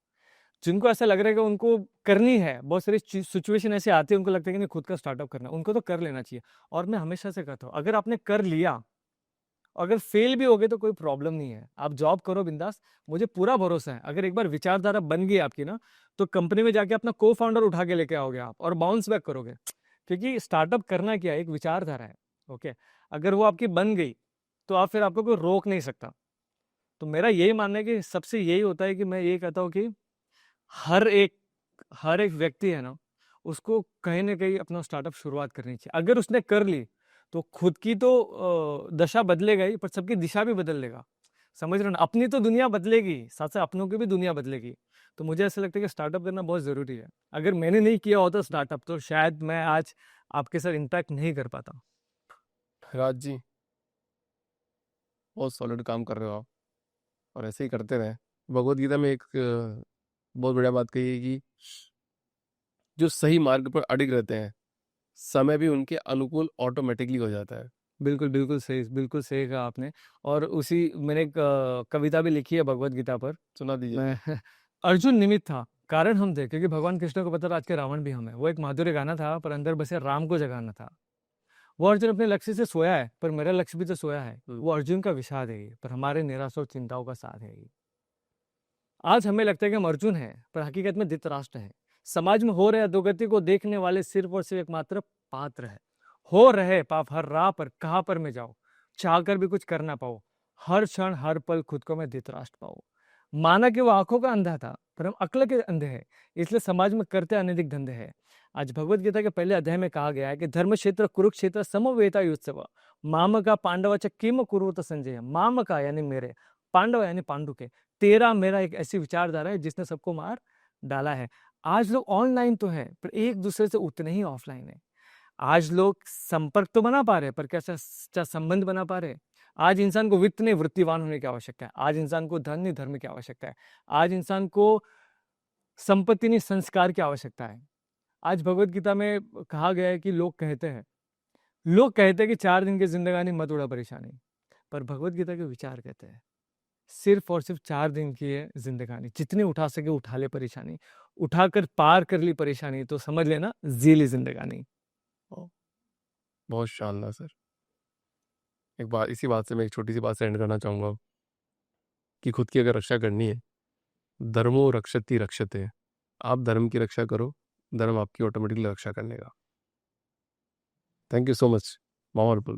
जिनको ऐसा लग रहा है कि उनको करनी है, बहुत सारी सिचुएशन ऐसे आती है, उनको लगता है कि नहीं खुद का स्टार्टअप करना, उनको तो कर लेना चाहिए। और मैं हमेशा से कहता हूँ अगर आपने कर लिया, अगर फेल भी हो गए तो कोई प्रॉब्लम नहीं है, आप जॉब करो बिंदास। मुझे पूरा भरोसा है अगर एक बार विचारधारा बन गई आपकी ना, तो कंपनी में जाके अपना को फाउंडर उठा के लेके आओगे आप और बाउंस बैक करोगे। क्योंकि स्टार्टअप करना क्या है, एक विचारधारा है। ओके, अगर वो आपकी बन गई तो आप फिर आपको कोई रोक नहीं सकता। तो मेरा यही मानना है कि सबसे यही होता है कि मैं ये कहता हूँ कि हर एक हर एक व्यक्ति है ना, उसको कहीं न कहीं अपना स्टार्टअप शुरुआत करनी चाहिए। अगर उसने कर ली, तो खुद की तो दशा बदलेगा ही, पर सबकी दिशा भी बदल लेगा। समझ रहे हो ना? अपनी तो दुनिया बदलेगी, साथ-साथ अपनों की भी दुनिया बदलेगी। तो मुझे ऐसा लगता है कि स्टार्टअप करना बहुत ज़रूरी है। अगर मैंने नहीं किया होता स्टार्टअप, तो शायद मैं आज आपके साथ इंटरैक्ट नहीं कर पाता। राज जी, बहुत सॉलिड काम कर रहे हो आप, और ऐसे ही करते रहें। भगवत गीता में एक बहुत बढ़िया बात कही है कि जो सही मार्ग पर अडिग रहते हैं, समय भी उनके अनुकूल ऑटोमेटिकली हो जाता है। बिल्कुल सही कहा आपने। और उसी मैंने एक कविता भी लिखी है भगवद गीता पर। सुना दीजिए। मैं अर्जुन निमित्त था, कारण हम थे, क्योंकि भगवान कृष्ण को पता था आज के रावण भी हम है। वो एक माधुर्य गाना था, पर अंदर बसे राम को जगाना था। वो अर्जुन अपने लक्ष्य से सोया है, पर मेरा लक्ष्य भी तो सोया है। वो अर्जुन का विषाद है ये, पर हमारे निराशा और चिंताओं का साथ है ये। आज हमें लगता है कि हम अर्जुन हैं, पर हकीकत में धृतराष्ट्र हैं। समाज में हो रहे अधोगति को देखने वाले सिर्फ और सिर्फ एकमात्र पात्र है। हो रहे पाप हर राह पर कहाँ पर मैं जाऊं, चाह कर भी कुछ कर ना पाऊं। हर क्षण हर पल खुद को मैं धृतराष्ट्र पाऊं। माना कि वो आंखों का अंधा था, पर हम अक्ल के अंधे हैं, इसलिए समाज में करते अनैतिक धंधे हैं। आज भगवत गीता के पहले अध्याय में कहा गया है कि धर्म क्षेत्र कुरुक्षेत्र समवेता युत्सव माम का पांडव च किम कुरुत संजय। माम का यानी मेरे, पांडव यानी पांडु के, तेरा मेरा एक ऐसी विचारधारा है जिसने सबको मार डाला है। आज लोग ऑनलाइन तो है, पर एक दूसरे से उतने ही ऑफलाइन है। आज लोग संपर्क तो बना पा रहे हैं, पर क्या संबंध बना पा रहे हैं? आज इंसान को वित्त नहीं वृत्तिवान होने की आवश्यकता है। आज इंसान को धन नहीं धर्म की आवश्यकता है। आज इंसान को संपत्ति नहीं संस्कार की आवश्यकता है। आज भगवत गीता में कहा गया है कि लोग कहते हैं कि 4 दिन की जिंदगानी मत उड़ा परेशानी, पर भगवत गीता के विचार कहते हैं सिर्फ और सिर्फ 4 दिन की है जिंदगानी, जितनी उठा सके उठा ले परेशानी, उठाकर पार कर ली परेशानी तो समझ लेना जी ली जिंदगानी। ओ, बहुत शानदार सर। एक बात, इसी बात से मैं एक छोटी सी बात से एंड करना चाहूँगा कि खुद की अगर रक्षा करनी है, धर्मो रक्षति रक्षते, आप धर्म की रक्षा करो, धर्म आपकी ऑटोमेटिकली रक्षा करने का। Thank you so much, mama.